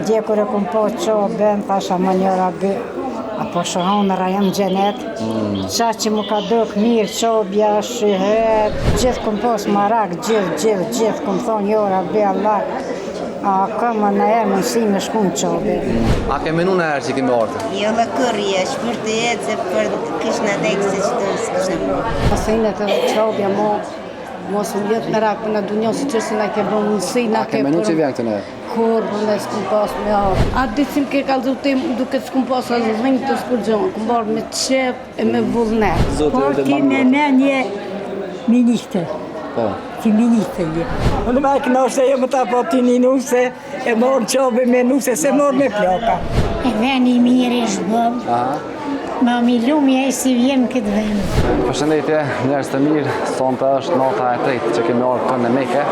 Dje kur e kom po qobën, thasha më njëra bë, apo shohon në rajon Gjenet, qa që mu ka duk mirë qobja, shihet, gjithë kom pos marak, gjithë kom thonë jora bë Allah, a këmë në erë mundësi me shku në qobë. A ke menu në erë që kemi orte? Jo la kërja, shpër të jetë se për kishna dekë se që të s'kishna. Pasajnë të qobja mos më jetë në rakë për në dunjo, si që si na ke bë mundësi, na A ke menu që vjen këtë në erë? Kur për në s'kum pas me arë. A disim ke kalëzutim duke s'kum pas a zëzënjë të s'kurgjohën, kum barë me qep e me vullnet. Por ti me menje minister. Po. Ti minister je. Unë me knashe e më ta po t'i një nuse, e morë qobe me nuse, se morë me ploka. E veni mirë e shbëm, ma mi lumi e si vjem këtë vend. Përshëndetje, njerëz të mirë, sonte është nota e tretë që kemi orë kënë në Meke.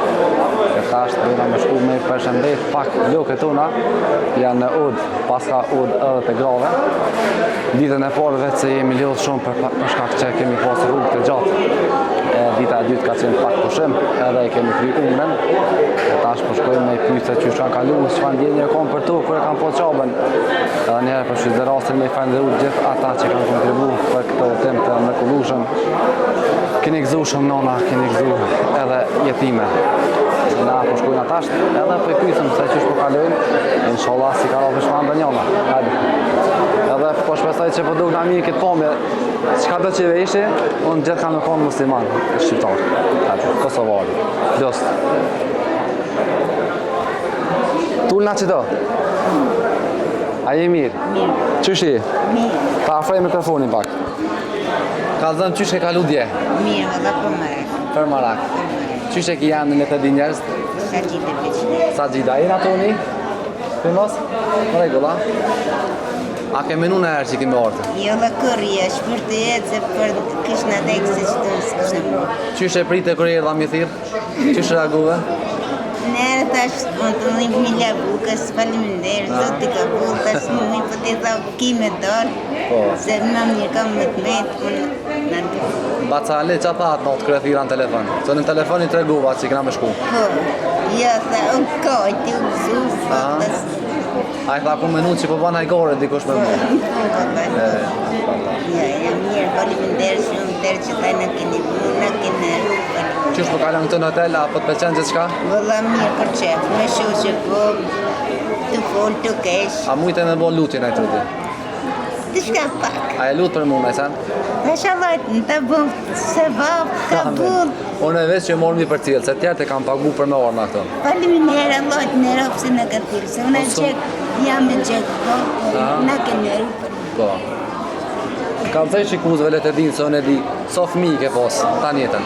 E tash të rina me shku me përshëndet pak lukët tuna, janë në ud, paska ud edhe të grave. Ditën e parë vetë se jemi lodhë shumë për shkak që kemi pasur rrugë të gjatë. Dita e dytë ka qenë pak pushim, edhe e kemi kry umren. E tash përshkojmë me i pyjtë që kanë kalu, çfarë ndjenje e kom për tu, kur e kam po qabën. Edhe njerë për shqytë rastin me i falenderuar gjithë ata që kanë kontribu për këtë udhëtim të mrekullueshëm. Keni gëzu shumë nona, keni gëzu edhe jetime. Na përshkojnë atash, edhe për i pyjtëm se që shpo kalojnë, inshallah si ka rafë shma ndonjona. Edhe po shpresoj që po duk nga mirë këtë pomje, qka do që veshi, unë gjithë kam me konë musliman, shqiptar, kosovar, ljost. Tullna që do? A je mirë? Mirë. Qysh je? Mirë. Ta afrej mikrofonin pak. Ka zënë qysh e kalu dje? Mirë, valla për marak. Për marak. Qysh e ki janë në të di njerës? Sa gjithë e peqine. Sa gjitha, i në toni? Primos? Regula. A ke menu në erë që kemi orte? Jo la kërja, shpër të jetë se për kishna dekë se që të s'kishna. Qysh e prite kër e dha mi thirë? Qysh reaguve? Nërë tash, unë të një familja bukës, faleminderit, zot t'i ka bullë, tash më po t'i tha ki me dorë, se më mirë kam me t'metë, unë në dy. Bacale, që tha atë notë kërë thira në telefon? Se në telefonin të reguva që i këna me shku? Po, jo, tha, unë kaj, ti u gëzu, fatas. A i tha ku menu që po bana i gore dikush me më? Ja, mirë, faleminderit shumë tërë që ta në keni bu, në keni rrugë. Qysh po kalon këtë në hotel, apo të pëlqen gjithë shka? Vëlla mirë për qef, me shu që po të folë të kesh. A mujte me bo lutin e të rrdi? Të shka pak. A e lutë për mu me sen? Dhe shalajt në të bëmë se vapë, ka bullë. Unë e veç që morë mi për cilë, se tjerë të kam pagu për me orë në këto. Faleminderit Allahut në ropë se në ka thirë, se unë e qek, jam e qek, po, në ke në rrupër. Po. Kam të shikuzve le të dinë se unë e di, so fmi ke posë, ta njetën.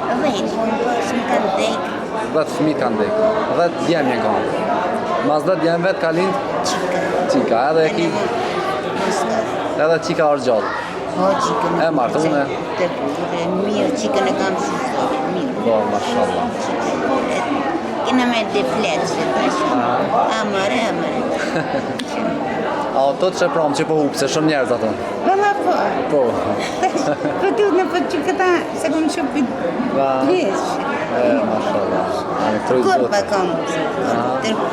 Dhe i punë, po, shumë kanë dekë. 10 fëmijë kanë dekë, 10 djemje kanë. Mas 10 djemve të ka lindë qika, edhe e ki, edhe qika është gjallë. Po, qikën E martë, unë e? Të pure, mirë, qikën e kam shumë, mirë. Po, mashallah. Kena me dhe fletë që të shumë. Amare. A o të që promë që po hupë, se shumë njerëz ato? Vëlla po. Po. Po tu në po që këta, se kom shumë për lesh. Mashallah. Kur pa kom,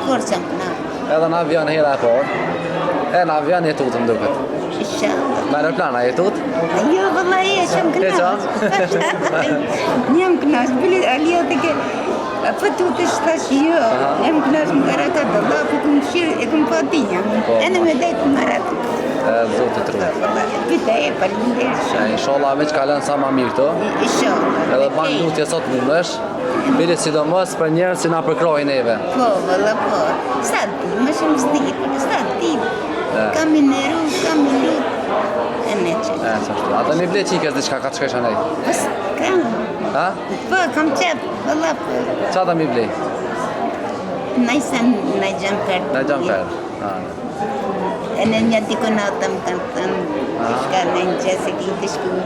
kur që më këna. Edhe në avion hera e parë, e në avion jetut më duket. Inshallah. Me aeroplana jetut? Jo, vëlla e, shumë kënash. Njëm kënash, bëlli alio të ke, po tu të shtash jo, e më kënash më karaka të Allah, po këmë shirë, e këmë fatinja. E në me dhejtë më ratë. Zotë të rrë. Pita e, faleminderit. Inshallah veç ka lënë sa ma mirë të. Inshallah. Edhe bank lutje sot mundesh. Bile sidomos për njerëz që na përkrojnë neve. Po, vëlla po. Sa ti, më shumë s'dit, sa ti. Kam i nëru, kam i lutë. E me që. Qashtu. A të mi ble qikës diçka ka të shkesha nej? Pës, kam. Ha? Po, kam qep, vëlla po. Qa të mi ble? Najsen, në gjamper. Në gjamper. E në një dikonatëm kanë thënë, shka në një qëse ki të shku.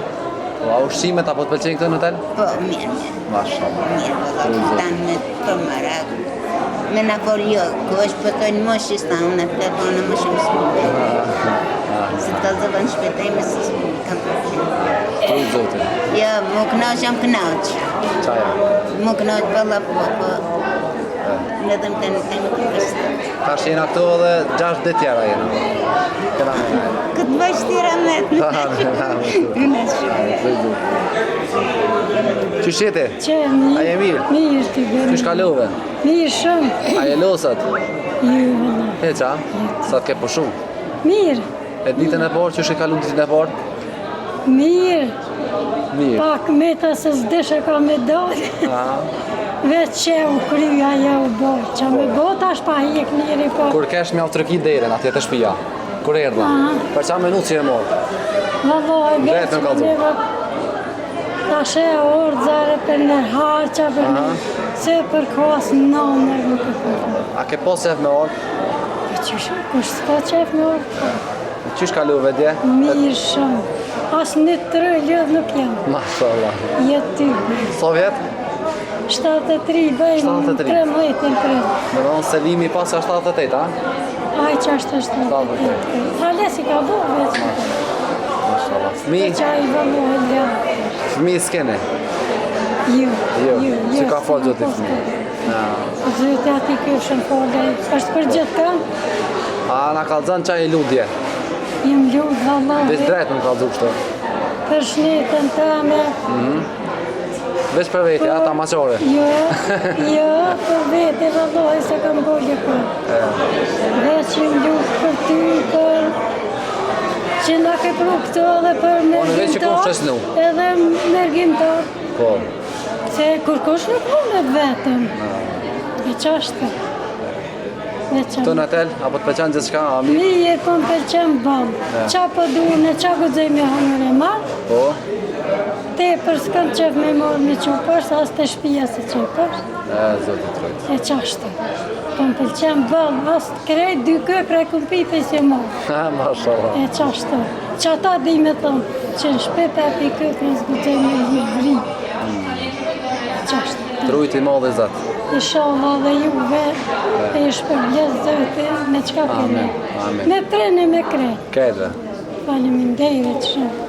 Po, a ushqimet apo të pëlqenjë këtë në hotel? Po, mirë. Mashallah. Mirë, vëlla, tanë me për marak. Me në por jo, ku është pëtojnë moshë stanë, në telefonë më shumë s'mu. Se të kalzëvan shpetaj me si s'mu, kam përqenë. Trujtë zotin. Ja, mu knaq jam knaq. Qaja? Mu knaq vëlla po. Në dhe më të kështë. Tash jena këtu edhe 6 ditë tjera jena. Këna me najë. Këtë bëjsh tira me të në Qysh jeti? Që A mirë. je mirë? Mirë të bërë. Qysh kalove? Mirë shumë. A je losët? Ju, vëlla. Heqa? Sa të ke po shumë? Mirë. E ditën e parë, qysh e kalun ditën e parë? Mirë. Mirë. Pak me ta se s'deshe ka me dalë. Aha. Veç që u kryja ja u bërë. Qa me bota është pa hek njëri po. Kur kesh mjavë të rëki deren atje të shpia? Kur erdha? Aha. Për qa minutë që e morë? Vëlloj, Drejt veç me kalzu. neve. Ta she orë zare për në harqa për në. Se për kosë në nërë nuk e përta. A ke po qef me orë? Kush s'ka qef me orë? Qysh kalove dje? Mirë shumë. As një të rëllë nuk jam. Mashallah. Jetë ty. So vjet? 73 bëjmë 73. 13 në Me ronë Selimi pas ka 78, a? Aj që është 78. Halesi ka bo veç. Mashallah. Fmi? Që a i vëllohet ja. Fmi s'kene? Ju. Që ka falë gjotë i fmi? Zëtë ati këshën falë. është për gjithë kanë. A na kalëzën qa i ludje? Jem lutë vëllohet. Vesh drejt më kalëzu kështu. Për shnetën të me. Vesh për veti, ata maqore. Jo, për vete vëllohet se kam gojë për. Veç jem lutë për ty, për që na ke pru këto edhe për veç që kush mërgjimtar, qesnu. edhe mërgjimtar. Po. Se kur kush nuk mundet vetëm. E qashtë. Të në tel, apo të pëqenë gjithë shka, a mirë? Mirë, po më pëlqen bëmë. Qa po duhe, qa gudzej me hangër e marë, Po. te për s'kam qef me marë me qupërsh, as të shpia se qupërsh. Zotë të rojtë. E qashtë. Po më pëlqen bëmë, as të krejt, 2 këpër e kumpipe si marë. Mashallah. E qashtë. Qa ta di me thonë, që në shpepe e pi këpër s'gudzej me livri. E qashtë. Trujti madhe zatë. Inshallah dhe juve e shpërblet Zoti me çka keni. Amen. Me trene me kre. Kete. Faleminderit shumë.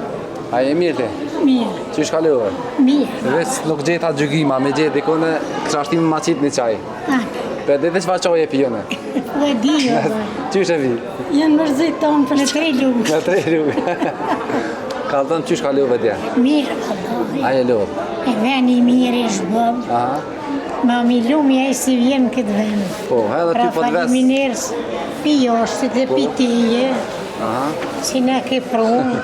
A je mirë ti? Mirë, Qysh kalove? mirë. Vesh nuk gjeta gjygima, me gjetë dikone krashtim ma qitë një qaj. Për dhe dhe qëfa qoj e pijone? Dhe di jo. Qysh e vi? Janë mërzit tonë për tre lukë. Në 3 rrugë. Ka thënë qysh kalove dje? Mirë, vëllohi. A je lodh? E veni mirë i shbëm. Aha. Ma mi lumja e si vjem këtë vend. Po, edhe ty Pra po të ves. faleminers pi joshtit dhe pi tije, Aha. si na ke prunë.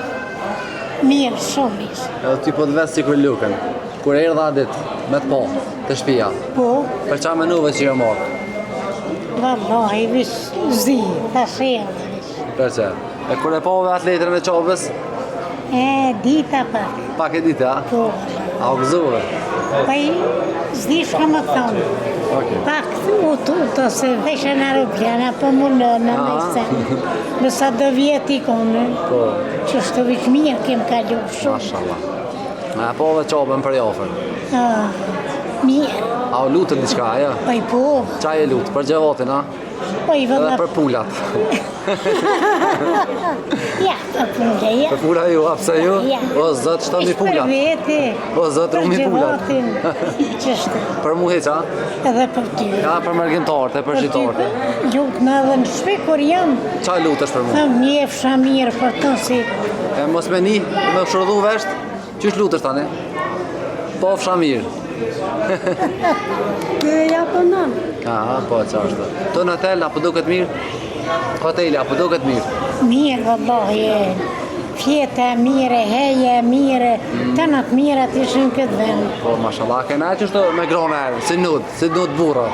Mirë, shumë ishë. Edhe ty po të ves si kur lukën. Kur erdha dit, me të po, të shpia. Po, Për qa menuve që jo morë? vëllohi, vish zi, thash erdhe. Për që? E kur e pove atë letrën e qobës, E, dita pak. pak e dite, a? Po, A u gëzuve? pa i zdi shka më thonë. Okej. Pak u tuto se veshe në aeroplan, apo mundon në nëjse. Nësa do vjeti kone, Po, që shto vich mirë kem kalu shumë. mashallah. Me e pove qobën për jofën. Mirë, A u lutën diçka, ajo? pa i po, Qa e lutë? Për gjevotin, a? pa i Edhe vëlla. për pulat. Ja, pa punle, ja. Për pula ju, a pse ju? Ja. O, zëtë, shto mi Ish për pulat. vete. O, zëtë, ru mi pulat. Qështë, Për mu heqa? edhe për ty. Ja, për mërgjimtarët e për shqitarët. Lutë me dhe në shpe kur jam, Qa lutë është për mu? thëm njefsha mirë për të si. E mos me një, me shrodhu vesht, qysh lutë është tani? Po fsha mirë. Ja po nën. Aha, po qa është. Të në hotel, apo duket mirë? Hoteli, apo duket mirë? Mirë, vëllohi, fjeta mirë, heja mirë, të në të mirat ishën këtë vend. Po, mashallah, kena e qështu me grona e, si nud burra.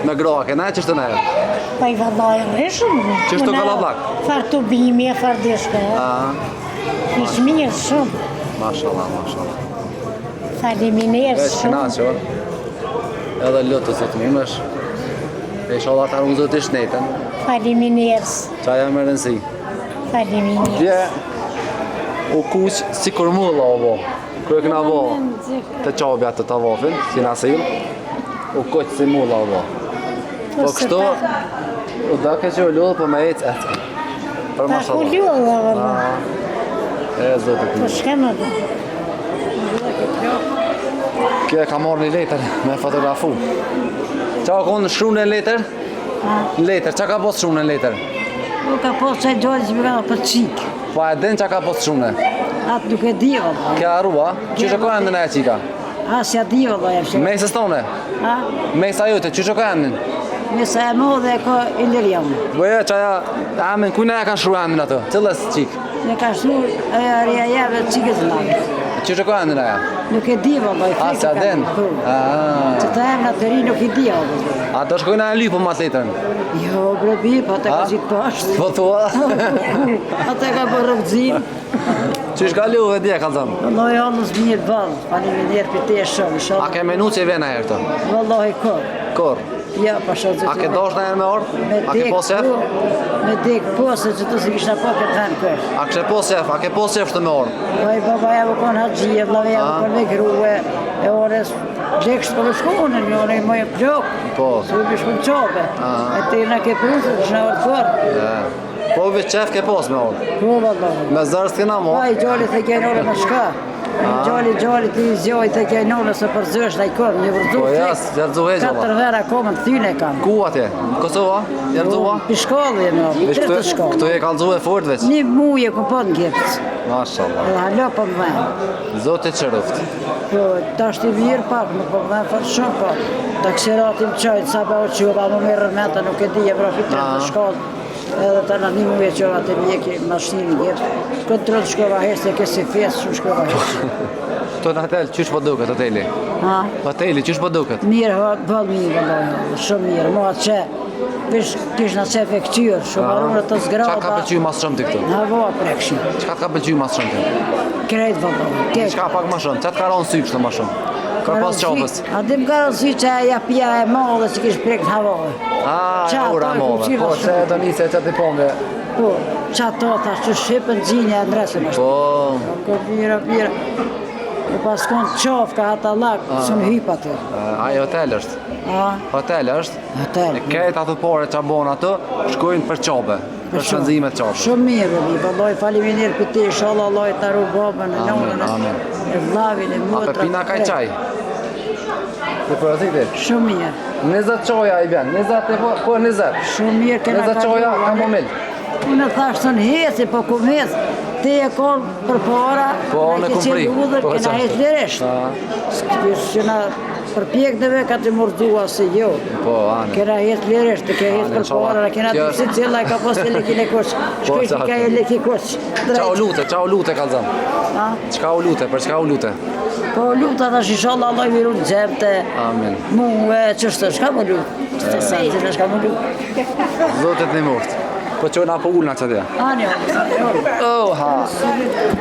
Me groa, kena e qështu në e. Pa i vëllohi rishëm. Qështu kalablak? Farë të bimi e farë dishka. Aha, Ishë mirë shumë. mashallah, mashallah. Faleminers Veç kena shumë. që, edhe lutë të të mimësh. E inshallah të arun zotë ishtë netën, Faleminers. qa jam me rëndësi. Faleminers. Dje, u kuq si kur mulla o bo. Kërë këna bo të qabja të tavafin, si nasil, u kuq si mulla o bo. Po kështu, u dake që u lullë, po me ecë ecë. Për Pa ku mashallah. ljulla, vëllohi. E zotë të Po mirë. shka më dhe. Kjo e ka marrë një letër me fotografu. Qa konë shrunë në letër? Në letër, qa ka posë shrunë në letër? U ka posë që e gjojnë që më ka për qikë. Pa e den qa ka posë shrunë? Atë nuk e di valla. Kja arrua? Qyshe ka endën e qika? Asja di valla e fshë. Mesës tone? Ha? Mesa jote, qyshe ka endën? Nëse e mo dhe ka Ilirion. Bëja qaja, amen, kujna e kanë shru endën ato? Cëllës qik? Ne ka shru e arja jave qikës në. Qyshe ka endën aja? Nuk e di valla e A, se a den? Që të em në të ri nuk i di valla. A do shkojna e lypë ma të letërën? Jo, brebi, pa të ka qitë pashtë. Po thua? Ate ka për rëgzim. Qysh ka luve dje, ka thëmë? Wallahi allës mirë balë, faleminderit për te shumë. A ke menu që i vena herë të? Wallahi kor. Kor? Ja, pasha zëtë. A ke dosh në herë me orë? A ke pos shef? Me dek po, se që të si kishna po këtë hanë kërë. A ke pos shef? A ke pos shef të me orë? Vaj, baba ja më konë haqjie, vlave ja më konë me gruë, e orës, lekshtë për shkone, një orë i mojë plokë. Po. Se u bishku në qobe. E të na ke prusë, kishna orë kërë. Po vi qef ke pos me orë? Po, vallahi. Me zërës t'kina mo? Vaj, gjalli të kejnë orë me shka. Gjalli të i zjoj të kejnë orë se për zësh në i kërë, një vërdu Po jas, jardzu heqë valla. 4 vera komën të thyne kam. Ku atje? Kosova? Jardzuva? Pishkalli e në, i Veç 30 shkallë. këtu e kalzu e fort veç? Një muje ku po në gjepës. Mashallah. Edhe halo po më venë. Zotit qëruft. Po, ta është i mirë pak, më po më venë fërë shumë po. Ta kësiratim qajtë, sa pa o qëva, më mirë rëmeta, nuk e di, e vrafitë në shkallë. Edhe ta në një muje qëva të mjeki, mashini gjepë. Kontrol shkova hesë, e kësi fesë, shumë shkova hesë. Këto në hotel, qysh po duket hoteli? Ha? Hoteli, qysh po duket? Mirë, bëllë mirë, vëllohi, shumë mirë. Mua që, vish, kish në qef e këqyrë, shumë arunë të Qa zgrada. ka pëlqy mas shumë të këtu? Havo prekshim. Qka ka pëlqy mas shumë të? Krejt vëllohi, keq. Qka pak ma shumë? Qa të ka ronë sy kështë ma shumë? Ka pas qopës? A dim karon si që ja pia e madhe që kish prek havohe. A, Qa ura ato e modhe. kuqira Po, shumë. që e do njëse që t'i pombe. Po, qa to thash që shqipën gjinja e ndresën është. Po, Ko pira. E pas konë qof ka hata lak, shumë hyp aty. ai hotel është. A, Hotel është. hotel. Këtë ato pore që bon ato, shkojnë për qobe. Për shënzimet qobe. Shumë mirë, mi, vëlloj, faleminderit për ti, inshallah Allah i taru babën, e Amin, nonën, amin. e vlavin, e A motra. pe pina kaj qaj? Të përëziti? Shumë mirë, 20 qoja i bjen, 20 po 20. shumë mirë kena 20 qoja ka momil. Unë thash të në heci, po ku më hec, ti e konë për para, Po, në ke kumpri. qenë udhër, Po, kena qartë. hec lirisht. Që na përpjek dheve ka të mordua se jo. Po, anë. Kena hec lirisht, të ke hec për inshallah. para, kena të Kjo- si cilla e ka pas e lekin e koq. Shkoj që qartë. ka e leki koq. Qa u lute ka zëmë? Qka u lute, për qka u lute? Po luta thash inshallah Allah i mirun gjemte. Amin. Mu e qështë, shka më lutë? Qështë sa, qështë shka më lutë? Zotit në muft. Po që na po ullna që tja? Ani, Oh, ha.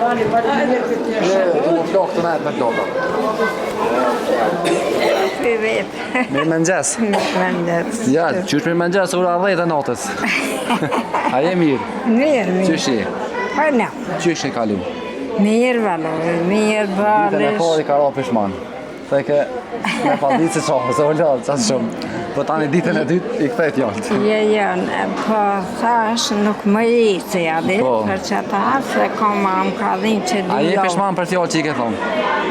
ani, faleminderit për ti. Du më flok të nejtë me flokë. Mirë me nxes. Ja, qysh mirë me nxes, ura 10 e natës. A je mirë? Mirë. Qysh je? Po në, Qysh e kalu? mirë valoj, mirë Ditën e balish. pari ka ra pishman. Dhe ke me falditë si qohë, se o lallë, qatë shumë. Po tani ditën e dytë i këthejt jallët. Po thash nuk më ici adi, Po. për që ta se koma më ka dhinë që A je dy pishman për fjallë që i ke thonë?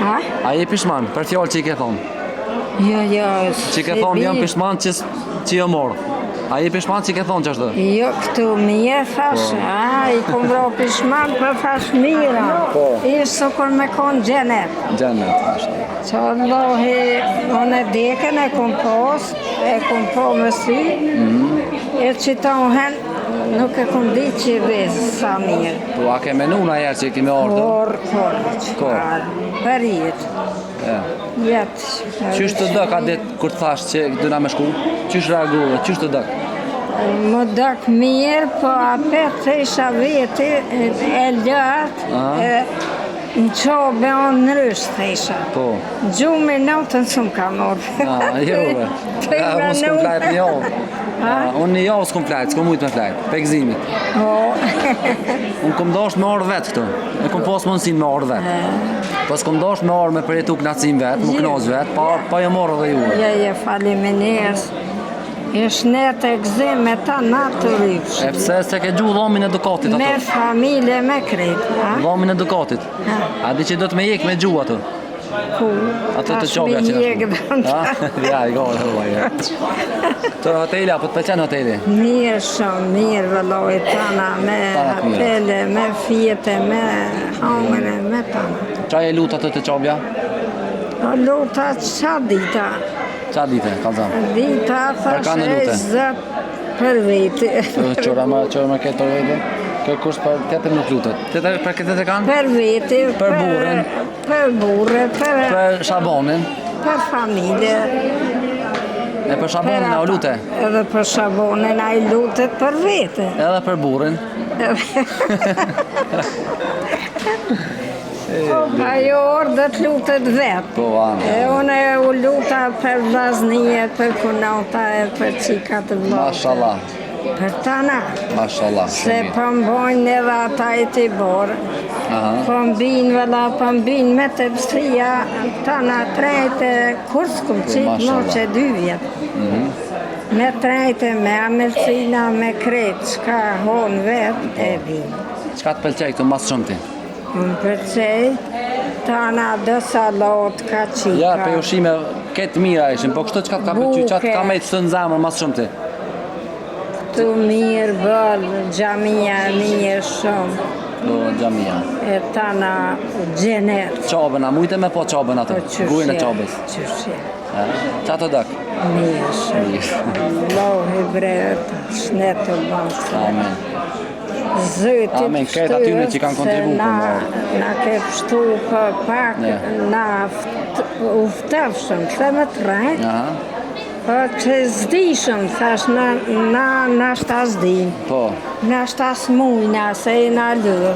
Ha? A je pishman për fjallë që i ke thonë? Jo, Që i ke thonë jam pishman që jo morë. A je pishman që i ke thonë që është dhe? Jo, këtu mirë thash, i kom bro pishman, për thash mira. Po. Ishtë së kur me konë gjenet. Gjennet është. Që Allahi, unë e deken e kom pos, e kom po më sy, e që ta uhen, nuk e kom di që vezë sa mirë. Po a ke menu në herë që i kime orë të? Qëfar, për jetë, jetë. Qysh të dëk a ditë kur të thash që dëna me shku? Qysh reaguve? Qysh të dëk? Më dëk mirë, po apet të isha veti e lëtë, në qobe o në rështë të isha. Po. Gjumë i natën së më ka morë. Jove. Unë s'kom flajt një javë. Unë një javë s'kom flajt, s'kom mujtë me flajt. Pe gzimit. Unë kom dosh me orë vetë këtu. E kom posë mundësin me orë vetë. Po s'kom dosh me orë me përjetu knacim vetë, më knoz vetë, pa jo morë dhe ju. Je faleminderit. Ishtë net e gzim me ta naturivsh. E pse se ke gju dhomin e dukatit Me ato? familje, me krejt. Dhomin e dukatit. A di që do të me jek me gju ato? Atë të qobja që Ja, I gojë hëva, ja. Të hoteli, apo të pëlqen hoteli? Mirë shumë, mirë vëlloj tana, me hotele, me fjete, me hangëne, me tana. Qa e luta të qobja? Luta qa dita? Qa dite, ka zëmë? Dita kanë thashe lute? zët për veti. Qora më këtë për vete? Kjo kush për tjetër nuk lutet. Tjetër për këtë të kanë? Për veti, Për burrin. për burre, Për shabonin. për familje. E për shabonin a o lute? Edhe për shabonin a I lutet për vete. Edhe për burrin. Ajo orë dhe të lutet vetë. Po, anë. E une u luta për vaznijet, për kunota e për qikat të vlotë. Mashallah. Për tana. Mashallah. Se pëmbojnë edhe ata I të borë. Pëmbinë vëlla, pëmbinë me të pësia, tana trejte, kur s'kum qitë mo që 2 vjetë. Me trejte, me amelcina, me kretë, qka honë vetë e vinë. Qka të pëlqej këtu mas shumë ti? Më përqej, tana dë salot, ka qika. Ja, për ushime këtë mira ishim, po kështu qka të ka pëlqy, qka të ka me të në zamër mas shumë ti? Tu mirë bëllë, gjamia mirë shumë. Do gjamia. E tana gjenet. Qabën, a mujte me po qabën atë? Gujën e qabës. Qëshje. Qa të dak? Mirë shumë. Lohi bret, shnetë bëndë. Amen. Zëtit Amen, këtë atyre që kanë kontribu për na ke pështu për pak, na uftëfshëm, të me të rajtë. Po që zdishëm, thash na shta zdim. Po. Na shta smujna, se I na lërë.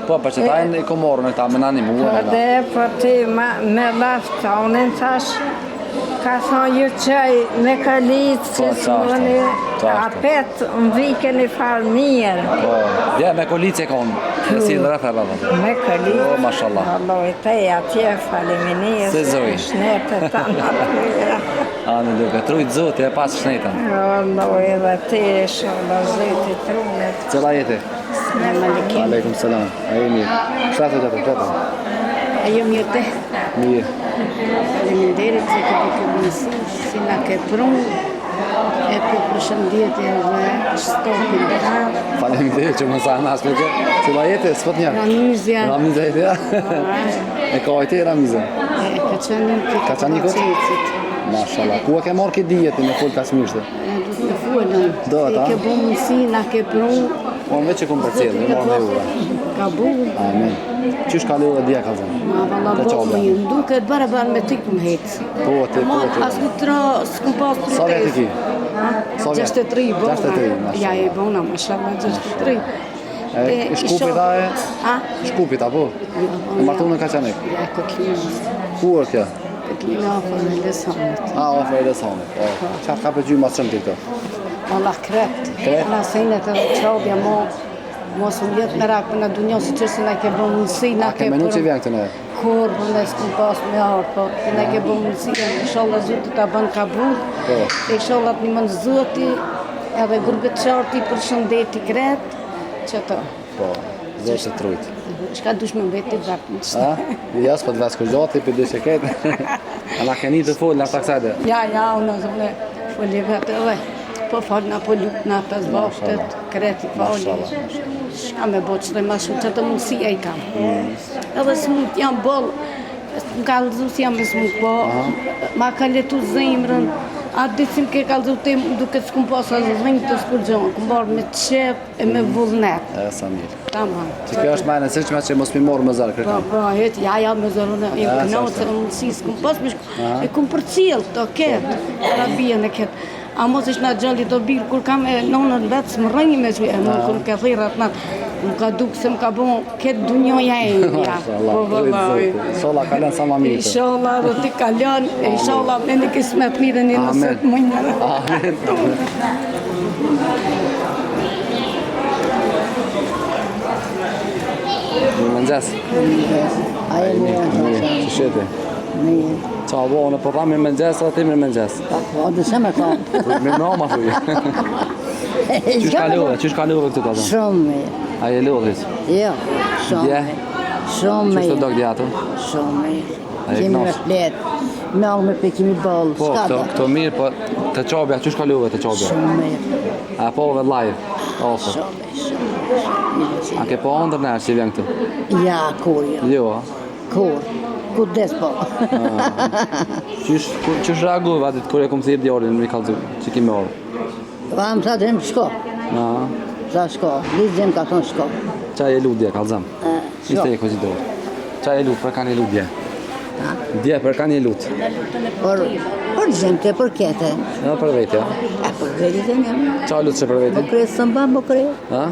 Po, për që tajnë I komorën e ta me nani mua. Po dhe, po ti me laftonin, thash, ka thonë ju qaj me kalicë, që smuni, apet më viken I farë mirë. Po, ja, me kolicë e konë. E si dhe refer, dhe. Me kalicë. O, mashallah. Alloj, te atje faleminirë. Se zoj. Shnetët të natyra. Anë duke, trujtë zotë, e pas shnetën. Alloj, edhe ti shumë, zëti trunet. Cëla jeti? Aleikum salam. Ajo mirë. Shtatë të gjatër. Ajo mirë te. Mirë. Faleminderit se ke mësi, si na ke prunë, e për përshëndetje dhe shtopin të radhë. Faleminderit që më sa nas për kjo. Cëla jeti? S'pët një? Ramizja. Ramizja jeti, ja? E ka ojti e Ramizja? E Kaçanikut. Kaçanikut? Mashallah. Ku e ke marrë këtë dijetin me full kasmishtë? Du të fullën. Do, ta? Se ke bo mësi, na ke prunë. Po në veç që kumë për cilë, e marrë me ura. Ka buë. Amen. Qysh ka leo dhe dje ka zënë? Ma valla bokë më ju duket bara me ty këmë hecë. Po, ti. As në tra, s'kum pas për Sa vjetë ki? 63 bona. 63, mashallah. Ja e bona, mashallah, 63. E shkupit a e? Shkupit, apo? E martu në Kaçanik? Ja, Kotlina. Ku e kjo? Kotlina ofër në Lesanit. Ofër e Lesanit. Qatë ka përgjy mas shumë ti këto? Allah krept. Na sejnet edhe qabja mos më jetë me rakë për në dunjo, si që se na ke bë mundësi, na ke Menu që vjen këtë në? Kur, në s'kum pas me arë, po, na ke bë mundësi, inshallah Zotit ta bën kabul, inshallah të një mënë Zoti, edhe grupe qarti për shëndeti kretë, që të. Po, Zotë se trujtë. Shka dush me mbeti vetë në qëtë. Jas, po të vesë kërgjati, për dyshe ketë. A na keni të folë, në taksajde? Ja, unë zëmë folje vetë, edhe. Po falë na po lukë na 5 baftet, kreti falje. Shka me bo që dhe ma shumë që të mundësia I kam. Edhe së mund jam bolë, më ka lëzu si jam së mund po, ma ka letu zemrën, atë ditë si më ke ka lëzu të duke s'kum posa zënjë të s'kurgjohën, këmë barë me qep e me vullnet. E, sa mirë. Ta marë. Që kjo është majnë e sërqme që mos mi morë më zarë kërkam. Po, hetë, ja me zërën e kënotë, se mundësi s'kum pas, e kum për cilë të ketë, rabien e ketë. A mos ishtë nga gjalli të birë, kur kam e nonën vetë, së më rëngi me që e më këmë ka thirat natë, më ka dukë se më ka bon këtë dunjoja e ndja. Inshallah, kalen sa ma mirë. Inshallah, dhe ti kalen, inshallah, me në kismet mirë një nësët mëjnë. Amen. Mirë më nëgjes. Aje mirë Që shete? Mirë. Qa bo, në përta mirë më nëgjes, ati mirë më nëgjes. Po, dhe se me ka. Mirë më oma thuj. Qysh ka lodhe këtu ka zonë? Shumë mirë. A je lodhit? Jo, shumë Dje? mirë. Shumë Që mirë. shtë dogdi ato? Shumë mirë. A e Kemi me knosh? fletë. Me allë me pekimi bollë. Po, Shka do? këto mirë, po të qobja, që shkalluve të qobja? Shumë mirë. A po dhe live? Ose. Shumë mirë. A ke po ndër nërë që i vjen këtu? Ja, kur jo. Jo, a? Kur? Ku des po? Qysh reaguve atit kër e kom thirë djorin në mi kalzu, që ki me orë? Pa më sa dhem shko. Sa shko. Lizim ka thonë shko. Qaj e ludje, kalzam? Ishte e këzi dorë. Qaj e lut, për kanë e ludje? Dje, për kanë e lut? Por gjemte, për kete. Ja, për vetja. Për veti të njëmë. Qa lutë që për Po veti? kresë së mba, po kresë. Ha?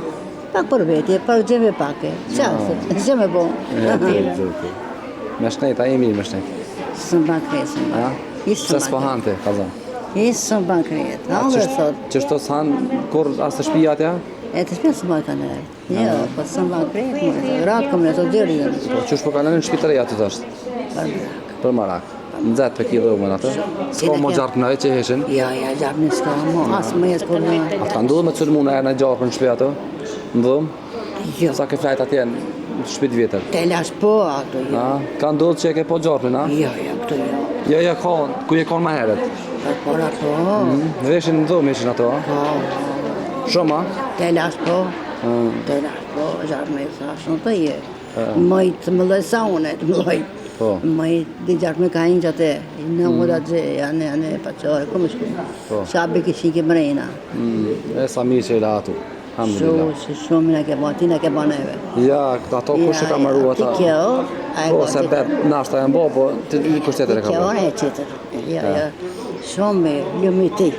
Pak për veti, për gjeme pake. Qasë, gjeme bo. Me shnejt, a e mirë me shnejt? Së mba kresë, së mba. Ha? Se s'po hante, kalzam? Isë së mba kresë. Angre sot. Që shto s'hanë, kur as të shpija atja? E të shpia së mba ka nërë. Jo, po së mba kresë. Ratë kom në të gjeri. Po, qysh po kalen në shpitëria të tështë? Për marak. Në zetë për ki dhëmën atë? S'ko mo gjarpë në e që heshin? Ja, gjarpë në s'ka mo. Asë më jetë kur në. Atë ka ndodhë me të cëllë mune e në gjarpë në shpi atë? Në dhëmë? Jo. Sa ke flajt atje në shpit vjetër? Te lash po ato, jo. Ka ndodhë që e ke po gjarpën, a? Jo, këto jo. Jo, ku je konë ma heret? Por ato. Veshin në dhëmë ishin ato, a? Po. Shumë, a? Te lash po. Te lash po, gjarpë me thashë në të je. Mëjtë më lësa une, të më lojtë. Po. Mëjtë di gjarpë me ka inë që te. Në më da gjë, janë e paqore, ku më shku. Shabi kishin ke mrejna. E sa mirë që i la atu. Alhamdulillah. Shumë në ke ba, ti në ke ba neve. Ja, ato kush e ka marru ata? Ti kjo, Po, se nashta e mbo, po ti kush tjetër e ka Kjo bërë? e qëtër. Ja. Shumë mirë, ljumi ti.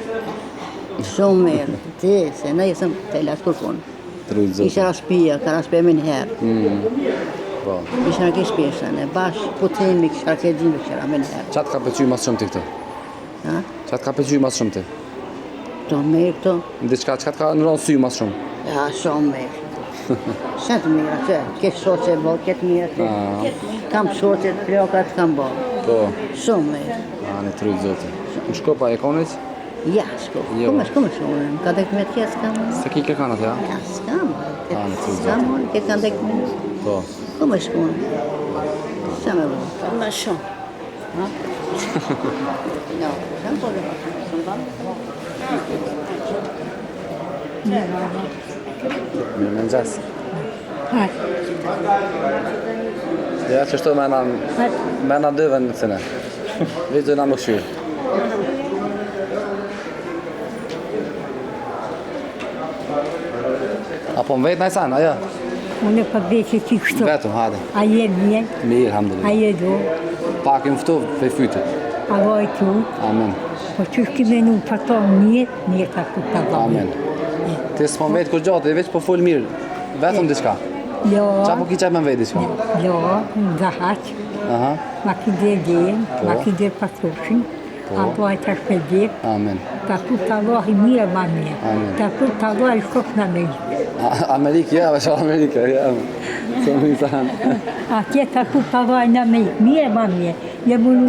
Shumë mirë. Ti, se në jesëm të lasë kërkun. Trujtë Isha zotë. rashpia, ka rashpia me njëherë. Po. Isha në kishë pjesën, e bashkë putimi, kësha ke gjimi, kësha me njëherë. Qatë ka pëqy mas shumë ti këtë? Ha? Qatë ka pëqy mas shumë ti? Të mirë këto. Ndiçka qatë ka në ronë sy mas shumë? Ja, shumë mirë. Shetë mirë, që ke shoqe bo, ketë mirë, që kam shoqe të plokat, kam bo. Po. Shumë mirë. Ani trujtë zotë. Në shkopa e konit? Ja, shko. Jo. Kume shumë, ka dhe këmet kje s'kam. Se ki ke kanat, ja? Ja, s'kam. në të S'kam, ke ka dhe këmet. Po. Kume shkone. Qa me bo? Ma shumë. Ha? No, shumë po dhe shumë ba. Mirë me nxes. Ja, që shto me na dyve në cene. Vizë na më këshyrë. Apo më vetë najsan, aja? Unë pa vetë ti kështu. Vetëm, hajde. A je mirë, Mirë, a alhamdulillah. je do, Pak im ftu, fej fytë. a vaj tu, Amen. po që shki menu për to mirë ka ku ta vaj. Amen. Ti s'po më vetë kur gjatë, veç po fol mirë. Vetëm diçka. Jo, Qa po ki qaj me më vetë diçka? jo, nga haq, Aha. ma ki dhe gjen, ma ki dhe patrushin, a vaj të shpedir, Amen. ta tu të Allahi mirë ma mirë, Amen. ta tu të Allahi shkop në Amerikë. Amerikë, ja, veç Amerikë, ja. Se më insan. Atje ta tu të Allahi në Amerikë, mirë ma mirë. Je munu,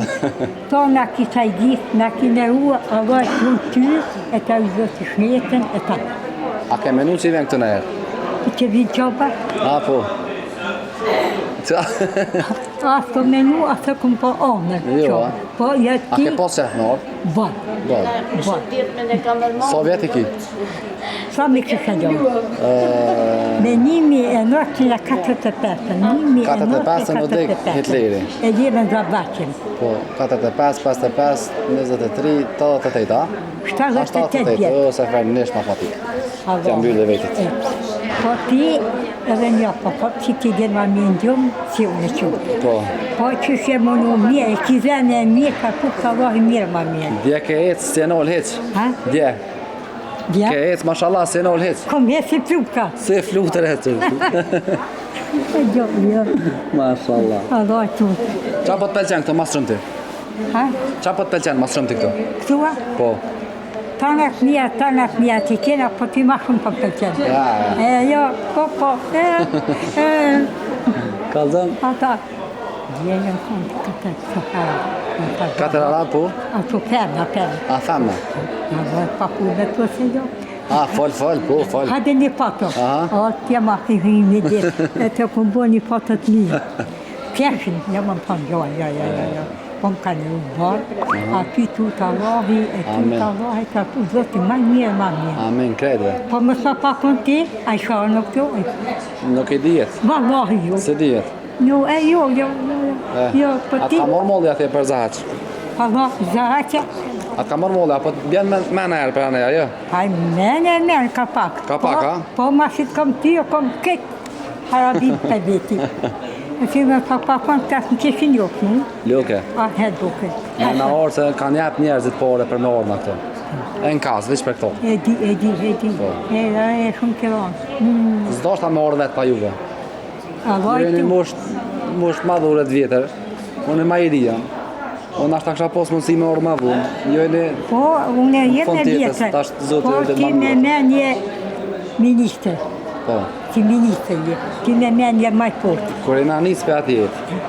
to nga kisha i gjithë, nga ki në rua, Allah të ty, e ta u zotë shnetën, e ta. A ke menu që i ven këtë në herë? Ti që vinë qoba, A, po. Qa? a të menu, a të këm po onë. Jo, a? Po, ja A ti, ke pas qef në orë? bon, Do. bon. Sa vjetë i ki? Sa mi kështë gjohë? Me 1945, 45 në dek Hitleri. E jeve në Zabaqin. Po, 45, 55, 23, 88, a? 78 vjetë. O, se ferë nesh ma fatik. Tja mbyllë dhe vetit. Po ti, edhe një, po që ti dhe ma mi ndjumë, si unë e qurë. Po. Po që shë mënu mirë, e ki zene e mirë, ka tu të Allahi mirë ma mirë. Dje ke ecë, si e nol heq. Ha? Dje. Dja? Ke ecë, mashallah, si e nol heq. Kom e si pluka. Si e flutër heq. E jo, jo. Mashallah. Allah tu. Qa po të pelqen këto mas shumë ti? Ha? Qa po të pelqen mas shumë ti këto? Këtua? Po. Tanat mija ti kena, po ti ma shumë po përqenë. Ja. E jo, po, Kalzëm? ata. Djenën kënë këtë të Katër ara, po? A tu përna. A thamë? A vë papu dhe të se jo. Fal, po, fal. Hajde një foto. Aha. O, t'ja ma një ditë. E të kom bo një foto të mirë. Pjeshin, ja më thonë, ja. Po më ka një barë, a ty tut Allahi, e tut Allahi, ka tu zoti ma mirë. Amen, krede. Po më sa pa kon ti, a i shara në këto, Nuk e dijet. vallahi jo. Se dijet. Jo, jo, po Atë ti, ka morë molli atje për Zahaq. Allah, zahaqe, Atë ka morë molli, apo bjen me në erë për aneja, jo? haj men, ka pak. Ka pak, a? Po ma si të kom ty, o kom këtë harabin për veti. E si me pa kon të asë në qeshin jokë, në? Luke. A, he duke. Në orë se kanë jep njerëzit pore për me orë në këto. E në kasë, veç për këto. E di. E shumë kilonë. Zdo shta me orë vetë pa juve. Allah Ju i jeni tu. musht madhuret vjetër. Unë e Majiria. Unë ashtë ta kësha posë mundësi me orë madhu. Ju jeni... Po, unë jetë Fond e tjetës, vjetër. tash zoti Po, edhe ti ma me mirë. men je minister. Po. Ti minister je. Ti me men je maj fort. Kur e na nisë për ati jetë.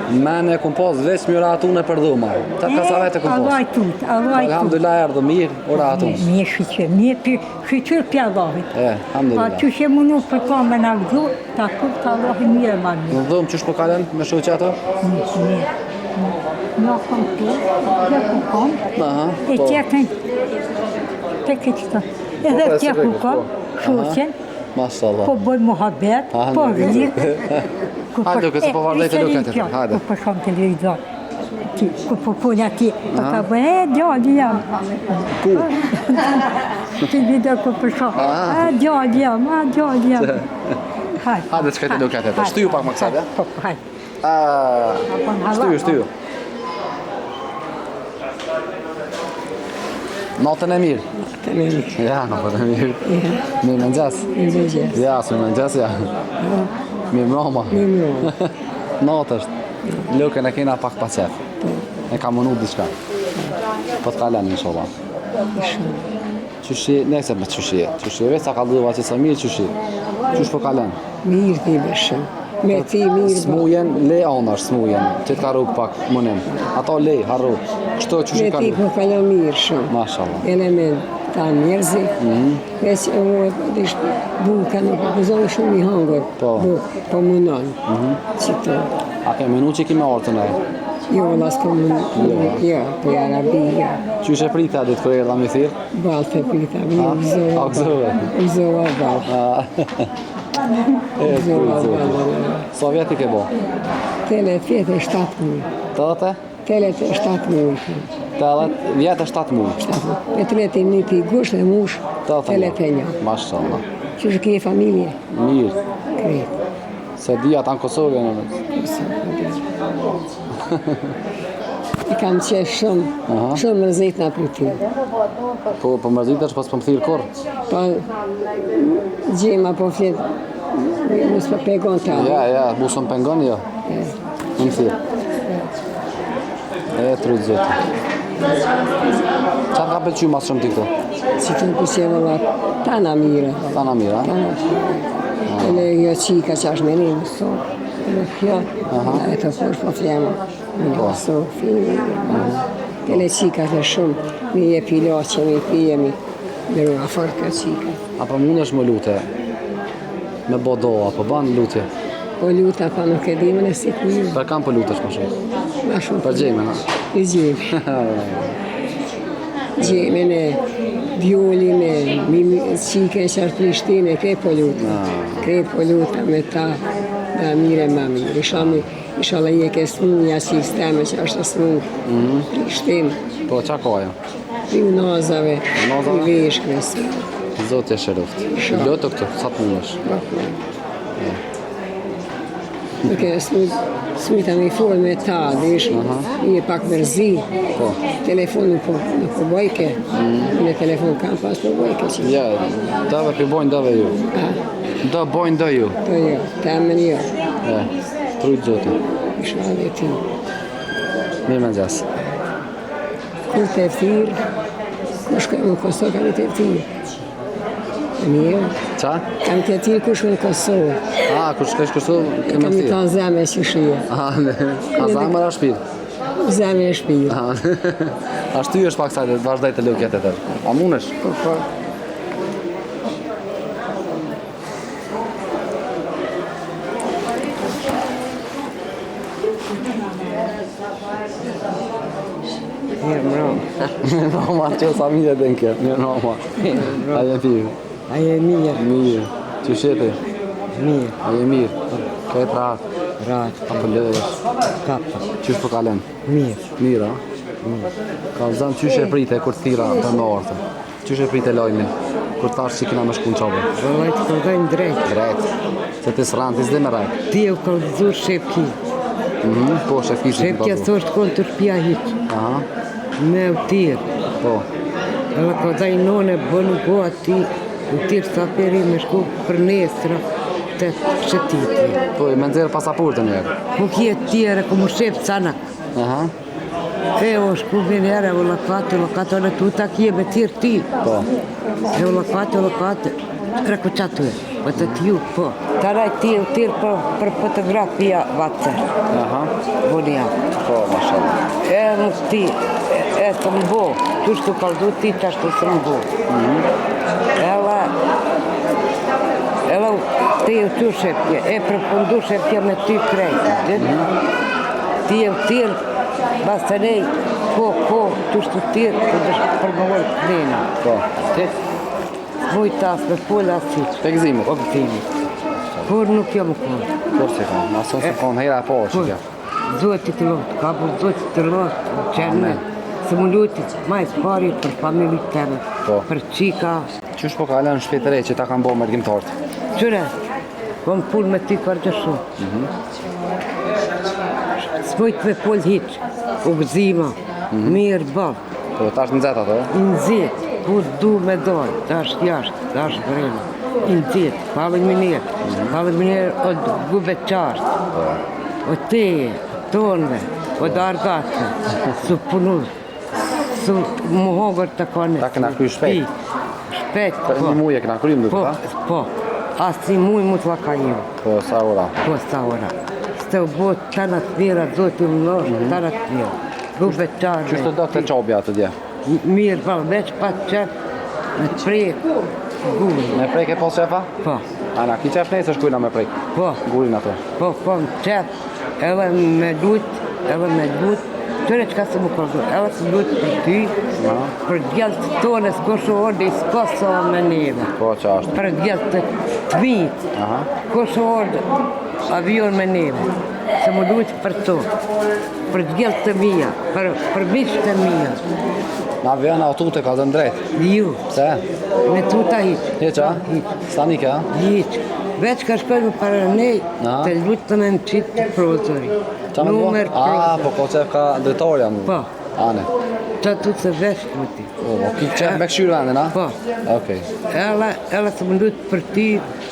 Mene e kum posë veç mjëra atune për dhuma. Ta ka sa vetë e kum Allah posë. i tut, Allah i tut. Alhamdulillah erdhë mirë, ora atun. Mirë shqyqyr, mirë shqyqyr për Allahit. E, Pa alhamdulillah. që she mënu për ka me në gëzu, ta kur të Allah i mirë ma mirë. Në dhëmë qësh po kalen me shoqë ato? Mirë. Në kom të, dhe ku kom, Aha, e po. tjetën, të këtë të. Edhe Po, tje se ku po. kom, shoqen, Mashallah. po bëj muhabet, Aha, po në rritë. Hajde, duke se po vardej të luket e hajde. Ku po shumë televizor. Ku po punë ati, po ka bëj, djallë jam. Ku? Ti video ku po shumë, djallë jam. Hajde. Hajde, që këtë luket e të. Shtyju pak më kësat, Po, hajde. Shtyju. Natën e mirë. Ja, natën e mirë. Mirë në gjas. Ja, së në gjas, ja. Mirë mroma. Natë është. Luken e kena pak pa qef. E ka mënu diçka. Po të kalen, inshallah. Qyshi, nese me qyshi. Qyshi, veç sa ka dhuva që sa mirë qyshi. Qysh po kalen. Mirë ti beshëm. Me ti mirë ba. Smujen, le anash smujen. Që të ka rrug pak mënim. Ato le, harru. Kështu qyshi Me ka ti po kalon mirë shumë. Mashallah. Element ta njerëzi. Veç e mu dish buka nuk gëzon shumë i hangër. Po. Po munon. Qito. A ke menu që kime orëtën e? Jo, las po munon. Jo, po i arabi, jo. Qysh e prita ditë kërë erdha mi thirë? Balë të pita, mi A, gëzove. Uzova balë. Uzova balë. Sa vjeti ke bo? Tele fjetë e 7 mujë. Të dhëte? Tele të 7 mujë. Të dhëtë vjetë e 7 mujë. Me të reti një pi gusht dhe mush, tele të një. Mashallah. Që shë kje familje? Mirë. Kretë. Se dhja ta në Kosovë në I kam qef shumë mërzit nga për ty. Po mërzit është pas për më thirë korë. Pa gjema po fjetë, mësë për pegon të alë. Ja, busën pengon, jo. Në më thirë. E, trujtë zotë. Qa ka pëlqy mas shumë ti këto? Si të pësjeve la tana mire. Ta në mirë, a? Ele jo qika që është me një mëso. Ele kjo, e të përsh po flemë. Në mëso, fini. Ele qika të shumë, mi je piloqe, mi pijemi. Dërru a fort kjo qika. Apo mund është më lute? Me bodo, apo banë lutje? Po luta pa nuk e di më në si ku ju. Për kam për lutesh më shumë? Ma shumë. Për gjeme, ha? I gjemi. Gjemin e vjolin e qike e qartë Prishtine, kre po luta. Kre po luta me ta, da mire ma mirë. Ishala je ke smunja që i steme që është smun Prishtinë. Po, qa ka ajo? I nazave, i veshkve si. Zotë e shërëft. Lotë këtu, sa të mundesh? Nuk e smita me i folë me ta, dish, i e pak mërzi. Telefon nuk po bojke. Në telefon kam pas po bojke që. Ja, dave për bojnë dave ju. Da bojnë da ju. Po jo, temen jo. Trujtë zotë. Isha dhe ti. Mirë me gjasë. Kur të eftirë, kush në Kosovë kam i të eftirë. Mirë. Qa? Kam të eftirë kush në Kosovë. A, kush kesh Kosovë, kemë Kam i thirë. ta zeme që shije. A zamër a shpirë? Zeme e shpirë. A shty është pak sajtë, vazhdaj të lukjet e tërë. A munesh? Po, po. Mirë mërë. Roma që sa mirë edhe në kjo, mirë Roma. A je mirë? A je mirë? Mirë. Që shepi? Mirë. A je mirë? Këtë rahat? Rahat. Apo lëdhës? Kapë. Qysh po kalen? Mirë. Mirë, a? Ka zënë qysh e prite kur thira të më orëtë? Qysh e prite lojni? Kur thash që kina me shku në qobë? Vëllaj të kërdojnë drejtë. Drejt. Se ti s'ranë, ti s'di me rajt. Ti e u kërdzu shepki. Po, shefki që Shepkja thosht konë të shpja hiqë. Aha, Me u tirë. po. Edhe kërdojnë none bënu go ati. U tirë sa peri me shku për nestra. Të shëtiti. Po, me nëzirë pasaportën njerë. Po kje tjere, ku mu shepë canak. Aha, E o shku venere, o lakate, në tuta kje me tirë ti. po. E o lakate, reko qatu e, po të t'ju, po. Taraj ti u tirë për fotografia vatër, Aha, bunja. po, mashallah. E nuk ti, e të mbo, tu shtu kaldu ti qashtu së mbo. Ela ti u tu shepje, e përfundu shepje me ty krejtë. Ti u tirë, basë nej, ko, tu shtu tirë, për më volë këdina. Po. Muj tas me full asit. Të gëzimit. O gëzimit. Kur nuk jam konë. Por si konë, ason se konë hera e po që kjo. Zotit të lotë, ka për zotit të lotë, qenë. Se më lutit, majtë pari për familit teme. Po. Për qika. Qysh po kalen në shpjetë re që ta kanë bo mërgjimtartë? Qëre, kom pull me ty kërgjë shumë. S'mojt me pull hiqë, u gëzima, mirë bavë, Po, ta është në zetë ato? nëzit, kur du me dojë, tash jashtë, tash vrema. Nëzit, palën minirë o gube qartë, o teje, tonve, o dargatë, su punu, su muhogër të kone. Ta këna kry shpejt. Shpejt, Për një muj e këna krym dhe po, ta? po, asë një muj mu të laka ju. Po, sa ora? Po, sa ora. Së u botë të në të mira, zotë i më nështë, të në të mira. Gube qartë. Qysh të do të qobja të dje? Mirë, valë, veç pa të qepë, me të prejkë, gurin. Me prejke po shefa? Po, Ana, ki qef nejse shkujna me prejke? po, Gurin ato. po, në qepë, edhe me lutë, tëre që ka se më kërdu, edhe se lutë për ty, për djellë të tonë, s'ko shu ordi, s'ko so me neve. Po, që ashtë. Për djellë të mitë, Aha. s'ko shu ordi, avion me neve, se më lutë për to, për djellë të mija, për mishë të mija. Na vjen autute ka dënë drejt. Ju, Pse? me tuta hiqë. Hiqa? Stanike, a? Hiqë. Veç ka shkojnë para nej, Aha. të lutëm e më qitë të prozori. Qa me Numër bo? A, po ko qef ka drejtoria mu? Po. Ane. Qa tu të veç luti. O, ki qef me këshyrë vendin, a? Po. Okej. Ela të më lutë për ty,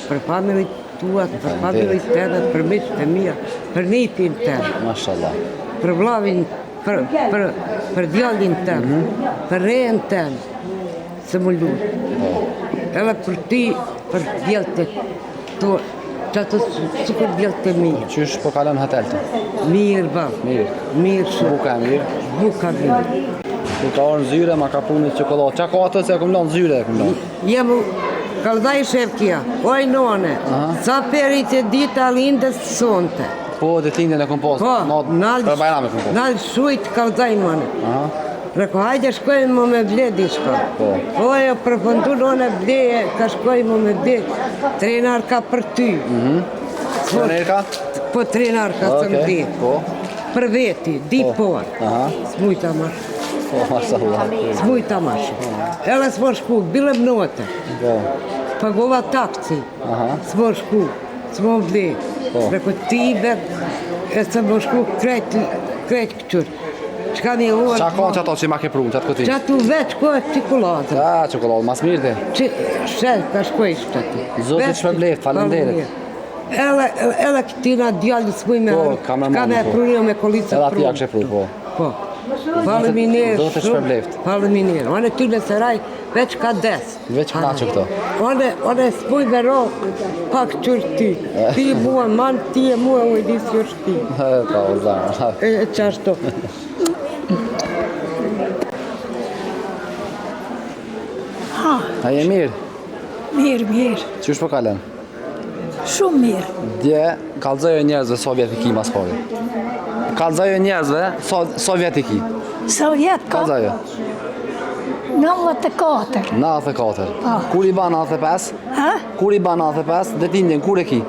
për familit tuat, për familit tëre, për miqë të mija, për nitin tëre, Mashallah. për vlavin, për djallin tëre, për rejën tëre, se më lutë. Ela për ty, për djallë të tu, qa të sukur djallë të mija. Qysh po kalen hotel të? Mirë bab, Mirë. mirë shumë, Buka e mirë. buka mirë. Ku ka orë në zyre, ma ka punit qokolat. Qa ka atë se e kum lanë zyre e kum lanë? Jam kaldaj shefkja, oj none, sa perit e dita lindës të sonte. Po, dhe t'lindjen e kum posë. Po, Për bajrame kum posë. nalë shujt kaldaj none. Aha. Reko, hajde shkojnë më me ble diçka. Po. Oj, përfëndu none ble, ka shkojnë më me ble, trenar ka për ty. Trener ka? Po trenar ka së më ble. Po. Për veti, di por. Aha. Smujta mash. Po, mashallah. Smujta mash. Ela s'mo shku, bilem note. Po. Pagova taksi. Aha. S'mo shku, s'mo ble. Po. Reko ti vet, e s'mo shku krejt këqër. Qka një uar... Qa ka që ato që ma ke prunë, qatë këti? Qa tu veç ko e qikolatër. Qa, qokolat, mas mirë ti. Shel, ka shkojsh të ti. Zotit shpërbleft, falenderit. Edhe këtina djallë s'muj me Po, arë. ka me Ka me manë, po. prunë me kolicë Edhe ati ja kështë pru, po. Po. Faleminirë Zotit shpërbleft. Faleminirë. One ty në seraj veç ka des. Veç ka që këto. One s'muj vero pak qërë ti. Ti mua man, ti e mua u e disë jo shti. Ta, o zanë. E qashto. A je mirë? Mirë. Qysh po kalen? Shumë mirë. Dje, kalëzoj e njerëzve Sovjet i kimas pori. Kallëzojo njerëzve, so vjet i ki? Sovjet ka Kallëzojo. 94. 94. Kur i ban 95? Ha? Kur i ban 95? Detlindjen, kur e ki?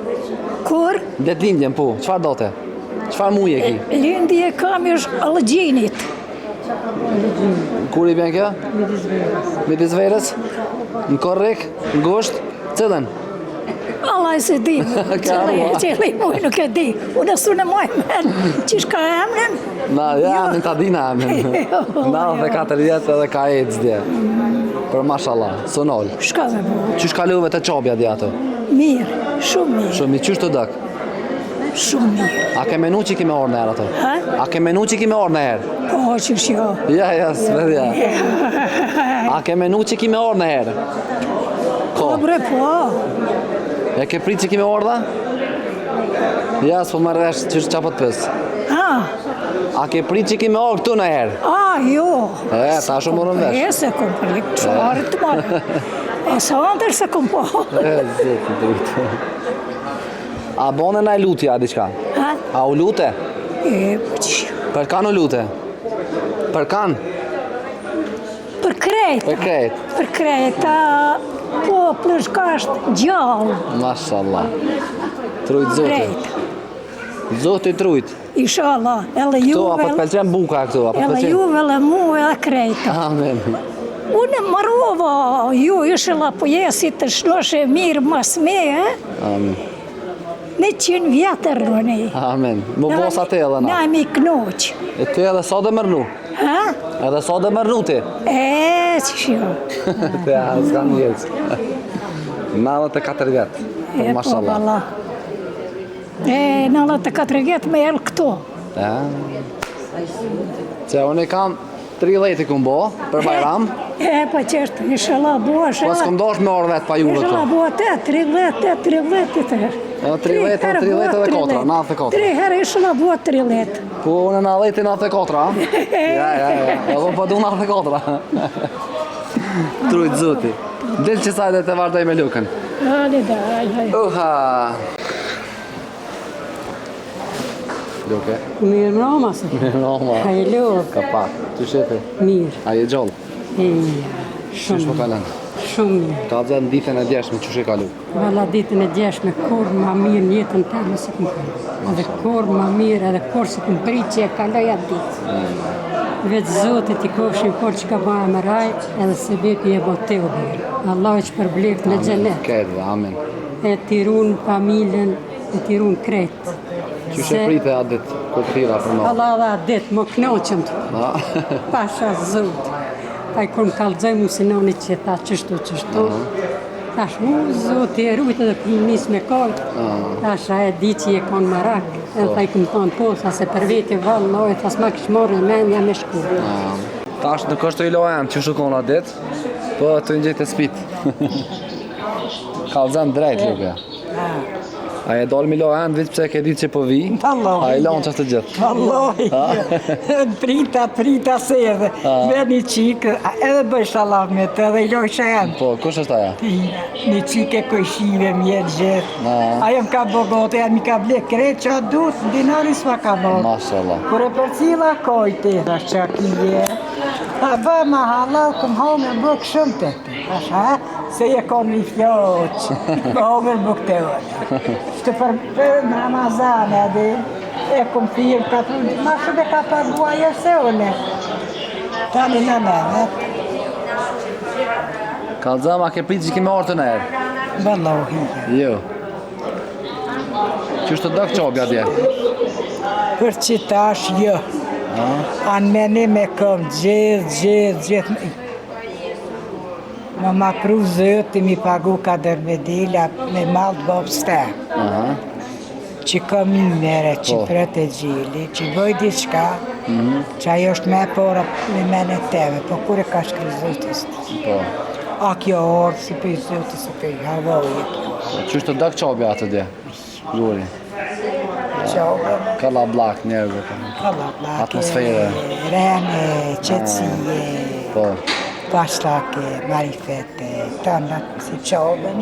Kur? Detlindjen, po. Çfarë dote? Çfarë muji e ki? Lindje kam është Allëgjinit. Kur i bjen kjo? Midis verës? Në korrik? Në gusht? Cilën? Allah e se di, qëllë muj nuk e di. Unë su në muj men, qish ka emrin? Na, ja, në ta dina emrin. 94 vjetë edhe ka ecë dje. Për mashallah, sonol. Shka me mu? Qysh kaluve të qobja dje ato? Mirë, shumë mirë, Shumë, qysh të dëk? shumë mirë. A ke menu që ki me orë në herë ato? Ha? A ke menu që ki me orë në herë? Po, qish jo. Ja, svedja. A ke menu që ki me orë në herë? Po, bre, po. E ke prit që ki me orë dha? Ja, s'po më rresh qysh qa po të pës. Ha? A ke prit që ki me orë këtu në herë? Jo. Ta shumë morën vesh. E se kom për qëfarë të marë. E sa ndër se kom po. Zoti drejtë. A bone na e lutja diçka? Ha? A u lute? Që? Për kan u lute? Për kan? Për krejt. Për krejt. Për krejt. Po, plus ka është gjallë. Mashallah. Trujt zoti. Krejt. Zoti trujt. Inshallah. Edhe Këto, juve. apo të pëlqen buka këtu? Apo të Edhe pëlqen? juve dhe mu edhe krejta. Amen. Unë marova, ju ishëlla po jesit të shloshe mirë mas me, Amen. 100 vjetër rëni. Amen. Mu bosa te edhe na. Na mi knoq. E ty edhe sa dhe mërnu? Ha? Edhe sa dhe mërnu ti? Që shjo. Te s'ka njëz. 94 vjetë. Po, Mashallah. valla. 94 vjetë me elë këto. Ja. Që unë i kam 30 i kum bo, për Bajram. Po qështë, inshallah bua Po s'kom dosh me orë vetë pa juve Inshallah të. bua 30 të herë. 30 edhe 4, 94. 3 herë inshallah bua 30. Po unë në 94, a? Ja. Edhe po du 94. Trujt zoti. Del që sajde të vazhdoj me lukën. Hali da, haj. Uha. Luke. Mirë mrama se. Roma. Ka e lorë. Ka pak. Ty shepi. Mirë. A je gjollë? Qysh po kalan? Shumë mirë. Ka vëzën ditën e djeshme, qysh e kalu? Valla ditën e djeshme, kur ma mirë në jetën të me si këmë kërë. Edhe kur ma mirë, edhe kur si këmë prit që e kaloj atë ditë. Vetë Zotit i kofshin kur që ka bëja më raj, edhe se bepi e bote u bërë. Allah që përblekt në gjenet. Këtë, amen. E tirun familjen, e tirun kretë. Qysh e prite atë ditë, këtë tira për më? Allah dhe atë ditë, më knoqëm të. A? Pasha Zot. Ai kur më kallëzoj mu sinoni që tha qështu. Tash Zoti e rujtë edhe për nis me kojtë. Tash a e di që je konë marak. Edhe ta i këmë thonë po, sa se për veti valë lojë, ta s'ma kështë morë në menja me shku. Tash nuk është të i lojën që shukon atë ditë, po të njëjtë e spit. Kallëzën drejt, Luka. A e dalë mi lojën, vitë pse ke ditë që po vi, a i lonë qështë të gjithë. Wallahi, prita se edhe, me një qikë, edhe bëj shalam me të edhe i loj shenë. Po, kush është aja? Një qikë e kojshive mjetë gjithë. Ajo më ka bogote, mi ka ble kretë që atë dutë, dinari s'ma ka bogote. Mashallah. Kure për cila kojti, dhe që kije. A bë ma halal, këm home bëk shumë të të. Asha, se je konë një fjoqë, më home bëk të ojë. Shtë për Ramazan edhe, e këm firë, ka të ma shumë e ka pagua jese une. Tani në nëvet. Kallëzëm, a ke pritë që kime orë të nërë? Vallohi. Jo. Qështë të dëkë qobja dje? Për që tash jo. Anë meni me kom gjithë. Më ma pru zëti mi pagu ka dërbedila me malë bëbë ste. Që kom një mere, që prët e gjili, që bëj diqka, që ajo është me pora me mene teme, po kure ka shkry zëtës të. Po. A kjo orë, si për zëtës, si për havojë kjo. Qështë të dëkë qobja atë dje? Zuri. Qobë. Kalla blak njerëve. Kalablake, Atmosfere. rene, qëtësie, Po. pashlake, marifete, tëndat si qobën.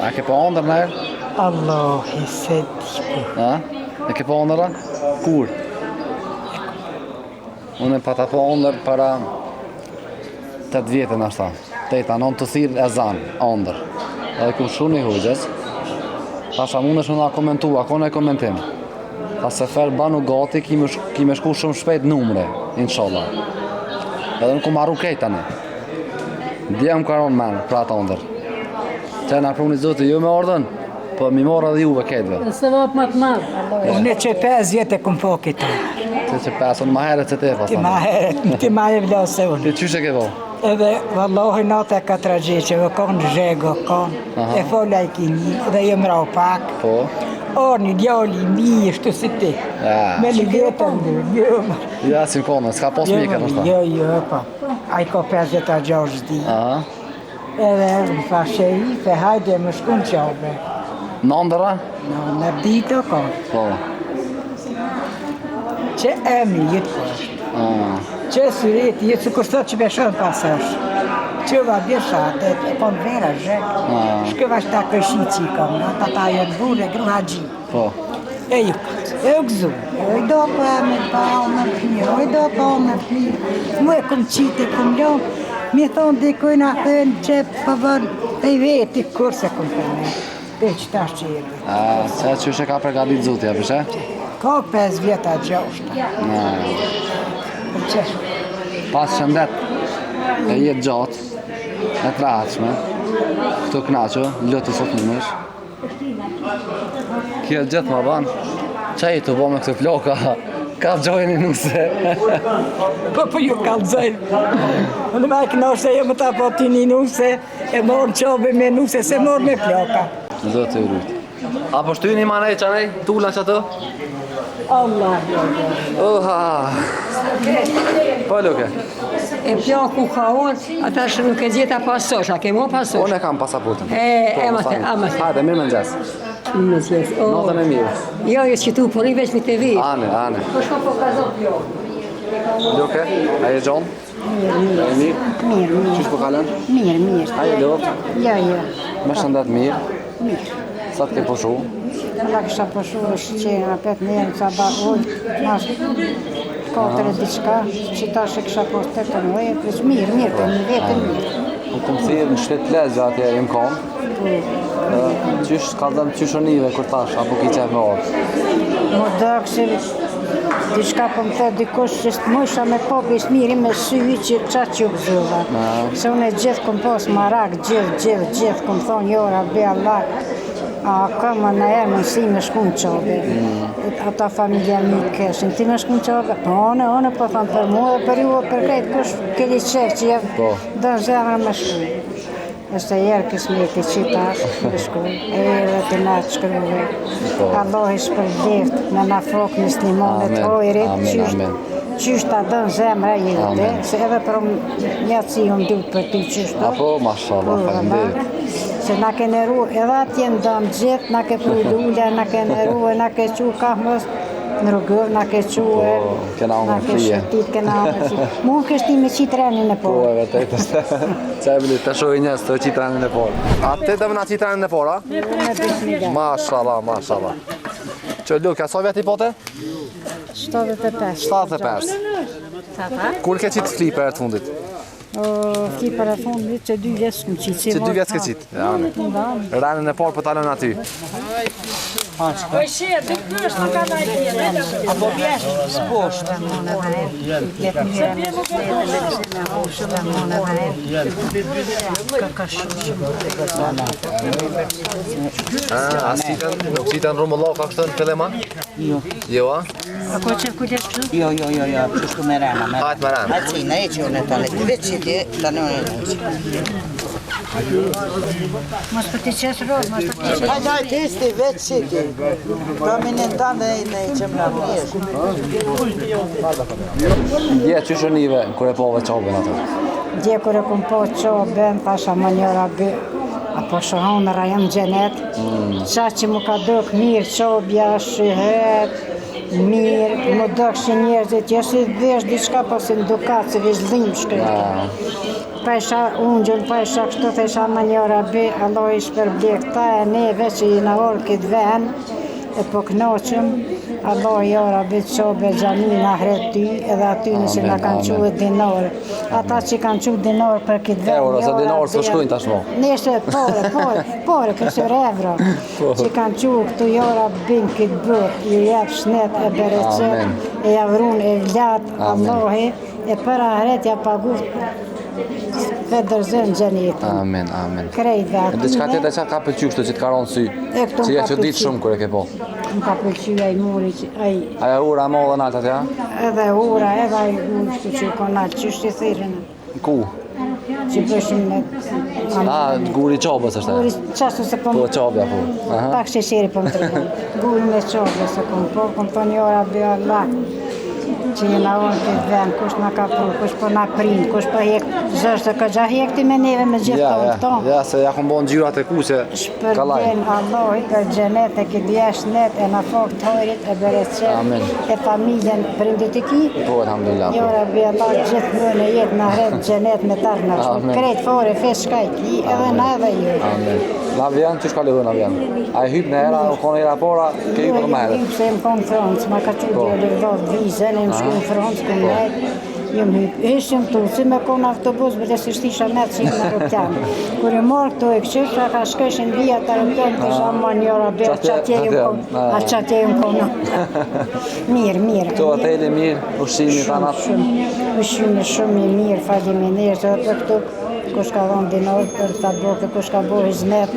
A ke po ndër nërë? Allah, se diku. A? E ke po ndëra? Kur? Unë pa ta po ondër para 8 vjetë nashta. 8-9 të thirë e zanë, ondër. Edhe ku shumë i hujgjës, tasha mund është nga komentua, ko në komentim. Ta se fer banu gati, ki me shku shumë shpejt numre, inshallah. Edhe nuk ku marru kejt tani. Djem karon men, pra ta ondër. Që nga pruni zotë ju me ordën, po mi morë edhe juve kejtve. Se vapë më të madhë. Unë që 5 vjetë e këmë po këta. Që 5, unë ma heret se te, Ti ma e vlasë unë. Ti qyshe ke po? Edhe vallohi natë e 4 gjeqe, konë zhego, konë. E fola i kini, dhe jem rau pak. Po? Një djalli mi, shtu si ti. Me një letën dhe, Ja, si në konë, s'ka pos mike nështë ta? Jo, pa. A i ka 56 di. Edhe më fashe i, fe hajde më shkun qabe. Në ndëra? Në ditë o konë. Po. Që emi jetë po. Që syrit, jetë su kërësot që beshon pasash. Që va bjeshat, e konë vera zhek. Shkëva shta kërshi qikam, ata ta jenë bure, gruha gji. Po. E ju këtë, e u gëzu. Oj do po e me pa o me përni, oj do po o me përni. Mu e këmë qitë, këmë ljonë. Mi thonë dikujna thënë që pëvën e veti kurse këmë përni. Dhe që ta shqirë. Se që shë ka përgatit zutja, përshë? Ka 5 vjeta gjashta. Pas shëndet e jetë gjatë, e të rahatshme, këtu knaqë, lëtë sot në mësh. Kjo gjithë ma banë, që i të bo me këtë floka, ka gjojnë i nuse. Po ju ka gjojnë. Në me knaqë se jemë ta po ti një nuse, e morë qobe me nuse, se morë me floka. Zotë i rrujtë. Apo shtu një manej qanej, tullën që të? Allah, Uha! Po Luke? E plaku ka unë, ata që nuk e gjitha pasosh, a ke mo pasosh? Unë e kam pasaportën. Amate. Hajde, mirë më nxes. Notën e mirë. Jo, që tu, por i veç mi të vi. Ane. Po shko po kazot, jo. Luke, a je gjonë? Mirë. Qysh po kalën? Mirë. A je lëvë? Jo. Me shëndet mirë? Mirë. Sa të ke pushu? Alla kësha pushu shqenë, apet njerën, ca ba ullë, nash 4 diçka, që ta shë kësha post të të nëjë, përës mirë, për një vetën mirë. U të më thirë në shtetë lezë atje im konë. Qysh ka dëmë qyshonive kur tash, apo ki qef me orë? Më dëkë që diçka po më thë dikush që së mësha me popë ishtë miri me syvi që qa që u gëzuva. Se unë e gjithë kom pos marak, gjithë kom thonë jora, be Allah, a këmë në e mësi me shku në qobe. Ata familja mi këshin, ti me shku në qobe? One po thonë për mu dhe për ju dhe për krejtë kush këli qef që jevë dënë zemrë me shku. Është e jerë kësmeti që tash me shku, e edhe të natë shkruve. Allah i shpërdeft në na frokë në slimonet hojrit, qysht ta dënë zemra jete, se edhe për mjatësi unë duke për ty qyshtu. Apo, mashallah, falimderit. Se na ke nëru, edhe atje në dëmë gjithë, na ke pru lullja, na ke nëru, na ke qu kahmës, në rrugër, na ke qu e, na ke shëtit, kena ongë si. Mund kështi me qitë renin e Po, porë. e vërtet është. Qa e bëllit, të shojë njës të qitë renin e porë. A të të më nga qitë renin e porë, a? Mashallah. Që Luka, sa vjeti pote? 75. 75. Kur ke qitë flipër e të fundit? Flipër e fundit që 2 vjetë s'këm qitë. Që 2 vjetë ke qitë? Renin e porë për talën aty. Po she, duk nështë nuk ka najtje. Apo bjesh, s'poshtë. A nuk qitën rumëlloka kështë në Keleman? Jo, a? A ko që kujdes kështu? Jo, kështu me rana. Hajtë me rana. Hajtë si, në e që unë të në të vetë që ti, të në unë në që. Mos për të qesë rogë, mos për të qesë. Hajtë isti vetë që ti. Ta minin ta në e që më në njështë. Dje që shënive kër e pove qobën atë? Dje kër e kom po qobën, thasha më njëra bë, apo shohon në rajon gjenet, qa që mu ka dëk mirë qobja, shihet, mirë, mu dëk që njerëzit, jesë i vesh diçka, po si në dukat, se vesh dhim shkërke. Pa isha ungjën, pa isha kështu, thesha më njëra bë, Allah i shpërblek ta e neve që i në orë këtë ven, e po knoqëm, Allah ja Rabbi të qobe xhamin ahiret ty, edhe aty nëse na kanë quhet dinar. Ata që kanë quhet dinar për këtë vend. Euro, sa dinar s'u shkojnë tashmë. Nëse pore, kësër evro. Që kanë quhet këtu ja Rabbi këtë botë, ju jep shnet e bereqet, e javrun e vlat, Allahi, e për ahiret ja pagu Federzën gjenetin. Amen. Krejt dhe atyne. Diçka tjetër që ka pëlqyer kështu që të ka rënë sy. Që ja që ditë shumë kur e ke po. Më ka pëlqyer ai muri që ai. Aja ura e madhe nalt atja? Edhe ura, edhe ai muri që ka nalt, që është i thirrën. Ku? Që bëshim me... Guri qabës është e? Guri qasu se po... Po qabja po. Pak shesheri po më tregoj. Guri me qabës se kom po një ora bëja Allah. Që jena unë këtë vend, kush nga ka pru, kush po nga prind, kush po hek, zështë ka gja hekti me neve me gjithë tonë tonë. Ja, se ja kom bon gjyrat e kuqe, kalaj. Shpërden Allahi për gjenet e këtë jashnet e në fakt të hojrit e bereqet e familjen prindit e ki. Po, alhamdulillah. Jo, Rabbi Allah gjithë më në jetë në hret gjenet me tarë në shumë. Krejt fore, fes shkaj ki, edhe në edhe ju. Amen. Në avion, që shka lidhë në avion? A e hypë në era, u konë era pora, ke hypë në meheret? Hypë se më konë Francë, ma ka që dhe lidhot vizën, e më shku në Francë, ku mejtë. Jëmë hypë, ishëm tu, si me konë autobus, bërë si shtisha me që në Europian. Kër e morë këtu e këshyshra, ka shkëshin vija të Europian, të shama njëra bërë, qatje ju më konë. Mirë. Këtu hoteli mirë, ushqimi të anat? Ushqimi shumë i mirë, faliminderit edhe për këtu. Kush ka dhonë dinar për të boke, kush ka bo hizmet,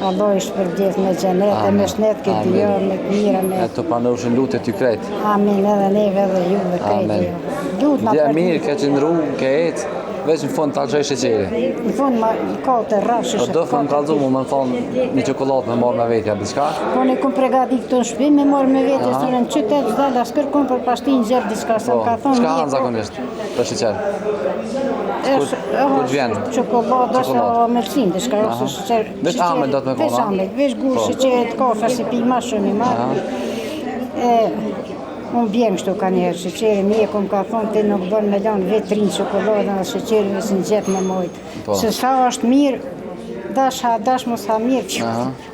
Allah ishtë përdjet me gjenet, e me shnet këtë jo, me mira, me... E të pranushin lutë ty krejt. Amin, edhe neve edhe ju dhe krejt jo. Lutë na për... mirë, ke qëndru, ke etë, veç në fund të alqoj sheqeri. Në fund ma ka të rrashë sheqeri. Do fund të alqoj mu më në thonë një qokolatë me marrë me vetja, diçka? Po ne kom pregati këtu në shpi me marrë me vetja, si në qytet, zdalla, s'kër kom për pashtin gjep diçka, se më ka thonë çka hanë zakonisht për sheqer? Kur vjen? Çokolada ose amelcin, diçka ose sheqer. Veç amel do të me kona? Veç amel, veç gush, sheqeret, kafe, si pi ma shumë i marrë. Unë bjem shtu ka njerë, sheqeri mjeku më ka thonë të nuk bën me lanë vetë rinë çokoladën dhe sheqeri nësë në gjep me mojtë. Se sa është mirë, dash mos ha mirë,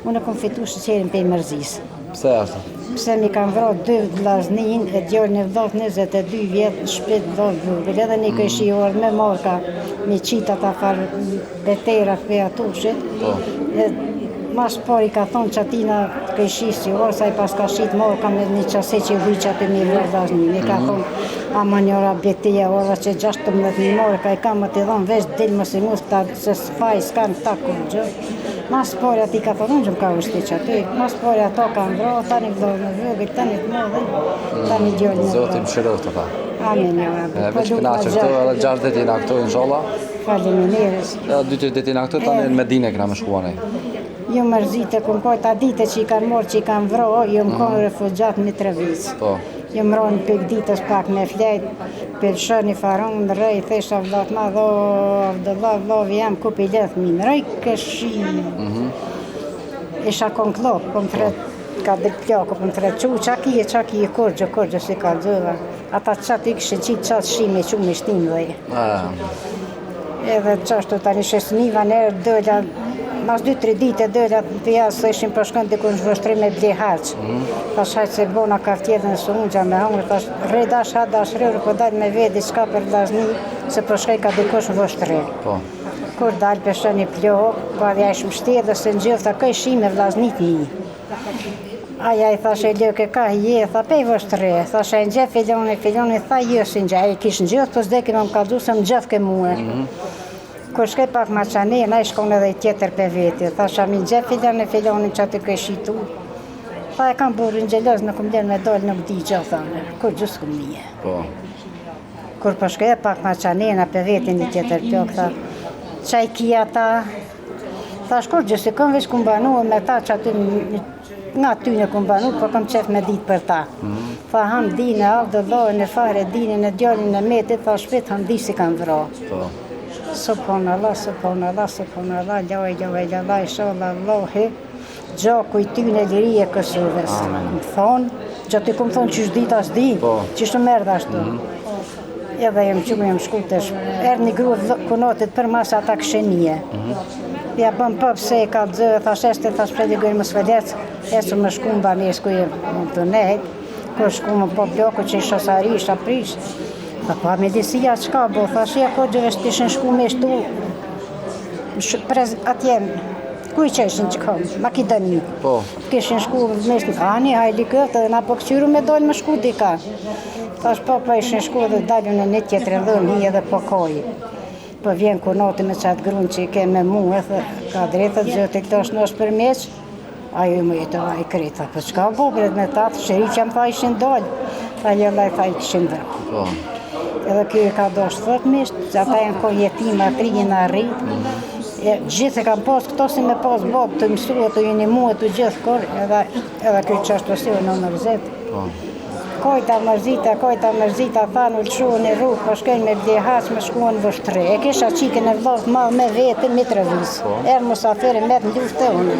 unë e kom fitu sheqerin për i mërzisë. Pse ashtë? Pse mi kam vra 2 vllaznin e djallën e vllat 22 vjetë në shpit vllat vogël, edhe një këshi orë me marka, me qita ta farë betera për atushit. Mas pari ka thonë që atina këshi si orë, sa i pas ka shqit marka me një qase që vëqë atë një vllazni. Mi ka thonë, ama njëra beteja orë që 16 marka i kam atë dhonë veç dilë më si mus, se s'faj s'kan ta kur gjë. Mas pari ati ka thonë, unë ka vështi që aty, mas pari ato ka ndro, tani vlojnë në vëgër, tani të modhe, tani djallë në vlojnë. Zotim shirot të ta. Amin, jo, rabbi. Veç kënaqë këtu, edhe 6 ditë jena këtu, inshallah. Faleminderit. 2-3 ditë jena këtu, tani në Medine këna me shkuanej. Jo mërzite, këm kojt a dite që i kanë morë, që i kanë vro, jo më konë refugjat Mitrovic. Jo më ronë për ditës pak me flejt, për shërë një faron, në rëj, thesha vlat ma dho, vlovi jam, ku për i lethë minë, rëj këshi. Isha kon klop, kom tret, ka dhe plako, kom tret, qaki e kurgjë, si ka dhëva. Ata qatë i kështë qitë qatë shime, që me shtim dhe. Edhe qashtu tani shesniva nërë dëlla, mas 2-3 dite dëlla të jasë së ishim përshkën të kënë zhvështrim e ble harqë. Pas hajtë se bona ka tjetën së unë gja me hongër, pas dash rërë, po dalë me vedi qka për lazni, se përshkaj ka dikosh vështrim. Kur dalë përshën një plokë, pa dhe ishë mështirë dhe se në gjëfta këj shime vlaznit një. Aja i thashe lëke ka je, tha pej vështëre, thashe në gjef filoni, tha jësi në gjef, e kishë në gjef, pës deki me më kaldu se më gjef ke muë. Kur shkej pak ma qane, na i shkon edhe i tjetër për veti, thashe mi në gjef filoni që aty kë shitu. Tha e kam burë në gjelëz, në kum lërë me dollë, nuk di gjë, thane, kur gjusë kum nije. Kur për shkej pak ma qane, na për veti një tjetër pjok, tha, qaj kia ta, tha shkur gjusë, kom vesh kum banu me ta që aty nga ty në kom banu, po kam qef me ditë për ta. Tha ham dine, avdo lojën e fare, dine në djallin e metit, tha shpet ham di si kam vra. Subhanallah, laj, inshallah, Allahi, gjaku i ty në liri e Kosovës. Më thonë, gjatë i kom thonë që shdita s'di, që shtë merdë ashtu. Edhe jem shku të erë një grua kunotit për masa ata këshenije. Ja bëm pëpse ka dzë, thash este, thash predigoj më svedec, esë më shkum ba mes ku më të nejt, ku shkum më po bloku që isha sari, isha prish. Tha pa medisia qka bo, thash ja ko gjëve shtishin shku me shtu, atje, ku i qeshin që kom, Makedoni. Po. Kishin shku me shtu, ani, hajli këtë, dhe na po këqyru me dojnë më shku dika. Thash po ishin shku dhe dalun e një tjetër dhëm, hi edhe po koji. Po vjen kur natë me qatë grunë që i ke me muë, ka drejtët zëtë i këto është nësh për meq, ajo më jetë i kreta. Po qka bubret me tatë, shëriqja më tha ishin dollë, tha jellaj tha i kishin dhe. Edhe kjo i ka doshtë thot misht, që ata janë ko jetima, trijin a rritë. Gjithë e kam pas këto si me pas babë të mësua, të jeni muë të gjithë kur, edhe kjo që është pësio në mërzit. Kojta mërzita, thanë ullëshuën e rrugë, po shkojnë me vdehaq, me shkuën vështre. E kisha qikin e vlovë malë me vetë, Mitrovic. Erë musafiri me të luftë e unë.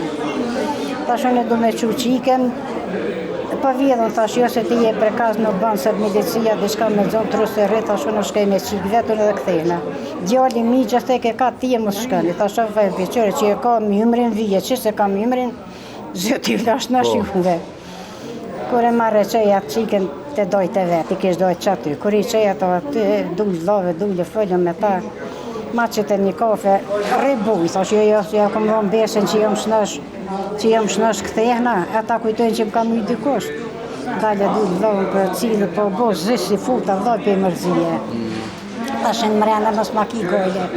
Tash unë du me qu qiken, po vjedhën, tash jo se ti je prekaz në banë së milicia, dhe shka me zonë trusë e rritë, tash unë shkoj me qik vetën edhe këthejna. Djali mi gjithë e ke ka ti e mos shkani, tash o vej beqore që e ka mjumrin vije, që se ka mjumrin, zëti vlash në shifëve. Kur e marrë qeja qiken të dojtë e vetë, i kishë dojtë që aty. Kur i qeja të aty, dullë love, dullë fëllën me ta, ma që të një kafe, ribuj, thash jo, ja kom dhonë beshen që jam shnosh këthehna, ata kujtojnë që më kam ujë dikush. Dalje dullë love për cilë, po bo zëshi futa, dhoj për mërzije. Tashin mrena mos ma ki gojle.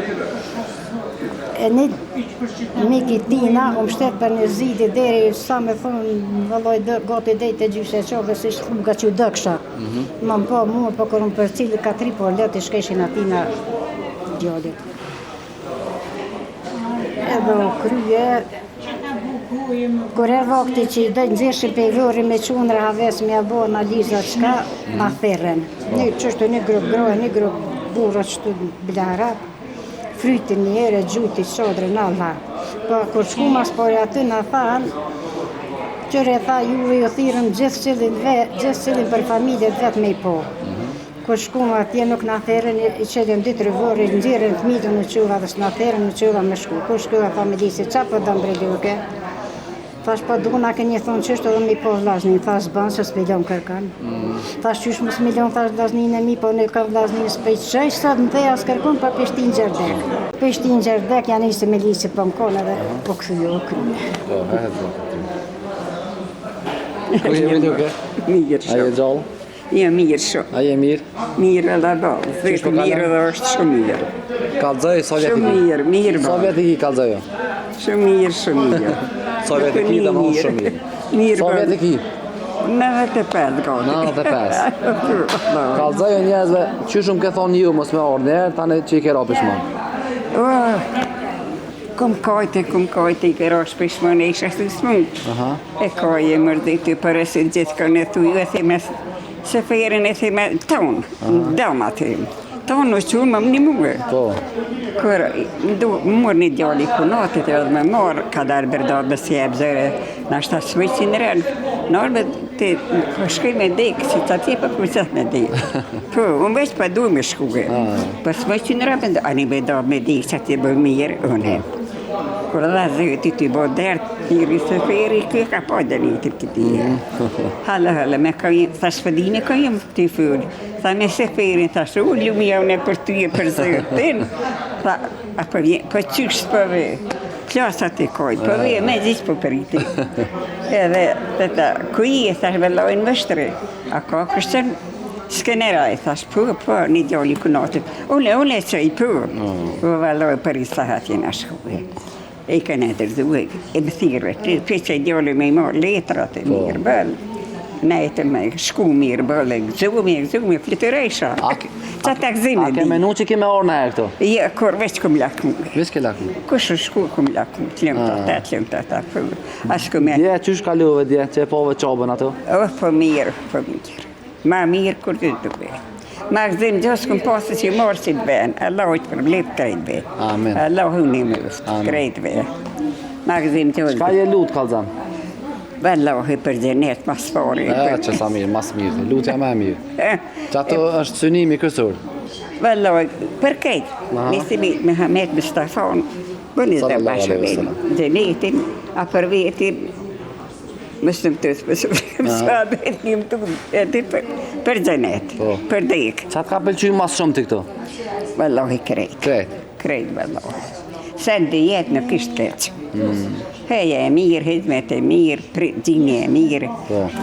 Miki Tina, shtet për një zidi deri, sa me thonë, vëlloj gati dejtë e gjyshe qovë, dhe si shtu nga që dëksha. Më më po mua, po kërëm për cilë ka 3 po lëtë i shkeshin atina djallit. Edhe u krye, kur e vakti që i dojnë nëzirëshin për i vëri me qunre haves me abo analiza qka, ma therren. Një qështu një grupë grohe, një grupë burët qështu blara, frytin një ere, gjuti, qodre, në alla. Po, kur shku mas pore aty në thanë, qëre tha juve ju thirën gjithë cilin për familjet vetë me i po. Kur shku ma atje nuk në therën, i qëllin 2-3 vore, në gjirën të mitë në quva dhe së në therën në quva me shku. Kur shku a familisi, qa për dëmë breluke? Thash po duna ke një thonë qështë edhe mi po vlaznin, thash banë se s'pilion kërkan. Thash qysh më s'milion, thash vlaznin e mi, po në ka vlaznin s'pejt qëj, sot në theja s'kërkun, pa Peshtin Gjerdek. Peshtin Gjerdek janë ishte me lisi për më kone dhe po këthujo o kryme. Po, ku jemi duke? Mirë shumë. A je gjallë? Jo, mirë shumë. A je mirë? Mirë edhe balë, dhe mirë edhe është shumë mirë. Kalzoj, sa vjetë Shumë mirë, mirë Sa balë. vjetë i ki kalzojo? Shumë mirë, shumë mirë. Sa vjetë i ki dhe më shumë mirë? Mirë Sa vjetë i ki? 95 gati. 95. Kalzojo njerëzve, që shumë ke thonë ju mos me orë njerë, tani që i ke ra pishman? Kom kajte, i kërra shpishmon e isha të smuq. E kaj e mërditi për e se gjithë kanë e thuju, e thime se ferin e thime tonë, dama tim. Tonë në qurë më një muë. Po. Kër mërë një djali kunatit edhe me marë, ka darë bërda bësi e bëzëre, në ashtë të svëqin rënë. Nërë të shkoj me dekë, që të atje për përësat me dekë. Po, unë veç për du me shkuge. Për svëqin rënë, a një bërda me dekë, që atje bërë mirë, unë. Kër dhe zëti të bërë dertë, njëri se feri, kjo ka pa dhe një të këti. Hala, me ka jemë, thash pëdine ka jemë të fërë. Tha me se ferin, thash, lumë javën e për ty e për zëtin. Tha, për qysh përve, klasat e koj, përve me gjithë për përiti. Edhe, tëta, kuj e thash vëllojnë vështre, a ka kështën skeneraj, thash, po, një djali kunatit. Une që i po, vëlloj për i sahat jenë shkuve. E ka në dërzuhe, e më thirve, për që i djali me i marë letrat e mirë bëllë. Nejtë me shku mirë bëllë, gëzume, flitërejsha. Qa të gëzime di. A ke menu që kime orë në e këto? Ja, kur veç këm lakmu. Veç ke lakmu? Kush shku këm lakmu, t'lëm të ta, ashku me. Dje, qysh kaluve dje, që e pove qabën ato? Po mirë. Ma mirë kur të duke. Ma gëzim gjës këm pasë që morë si të ben, Allah ojtë për blip krejt be. Amen. Allah unë i mëft, krejt be. Ma gëzim gjës. Shka je lutë, kalzan? Vallohi për gjenet mas fari. Që sa mirë, mas mirë, lutja me mirë. Që ato është synimi kësur? Vallohi, për kejt. Nisi me Hamet Mustafan, Bëni dhe Sallallahu alaihi bashkërin. wasallam. Gjenetin, a për vetin, më shtëmtës për sahabet njëm të edhe për gjenet, për dek. Qa t'ka pëlqy mas shumë ti këto? Wallahi krejt. Krejt, wallahi. Sen dhe jetë nuk ishtë keqë. Heja e mirë, hizmet e mirë, gjini e mirë.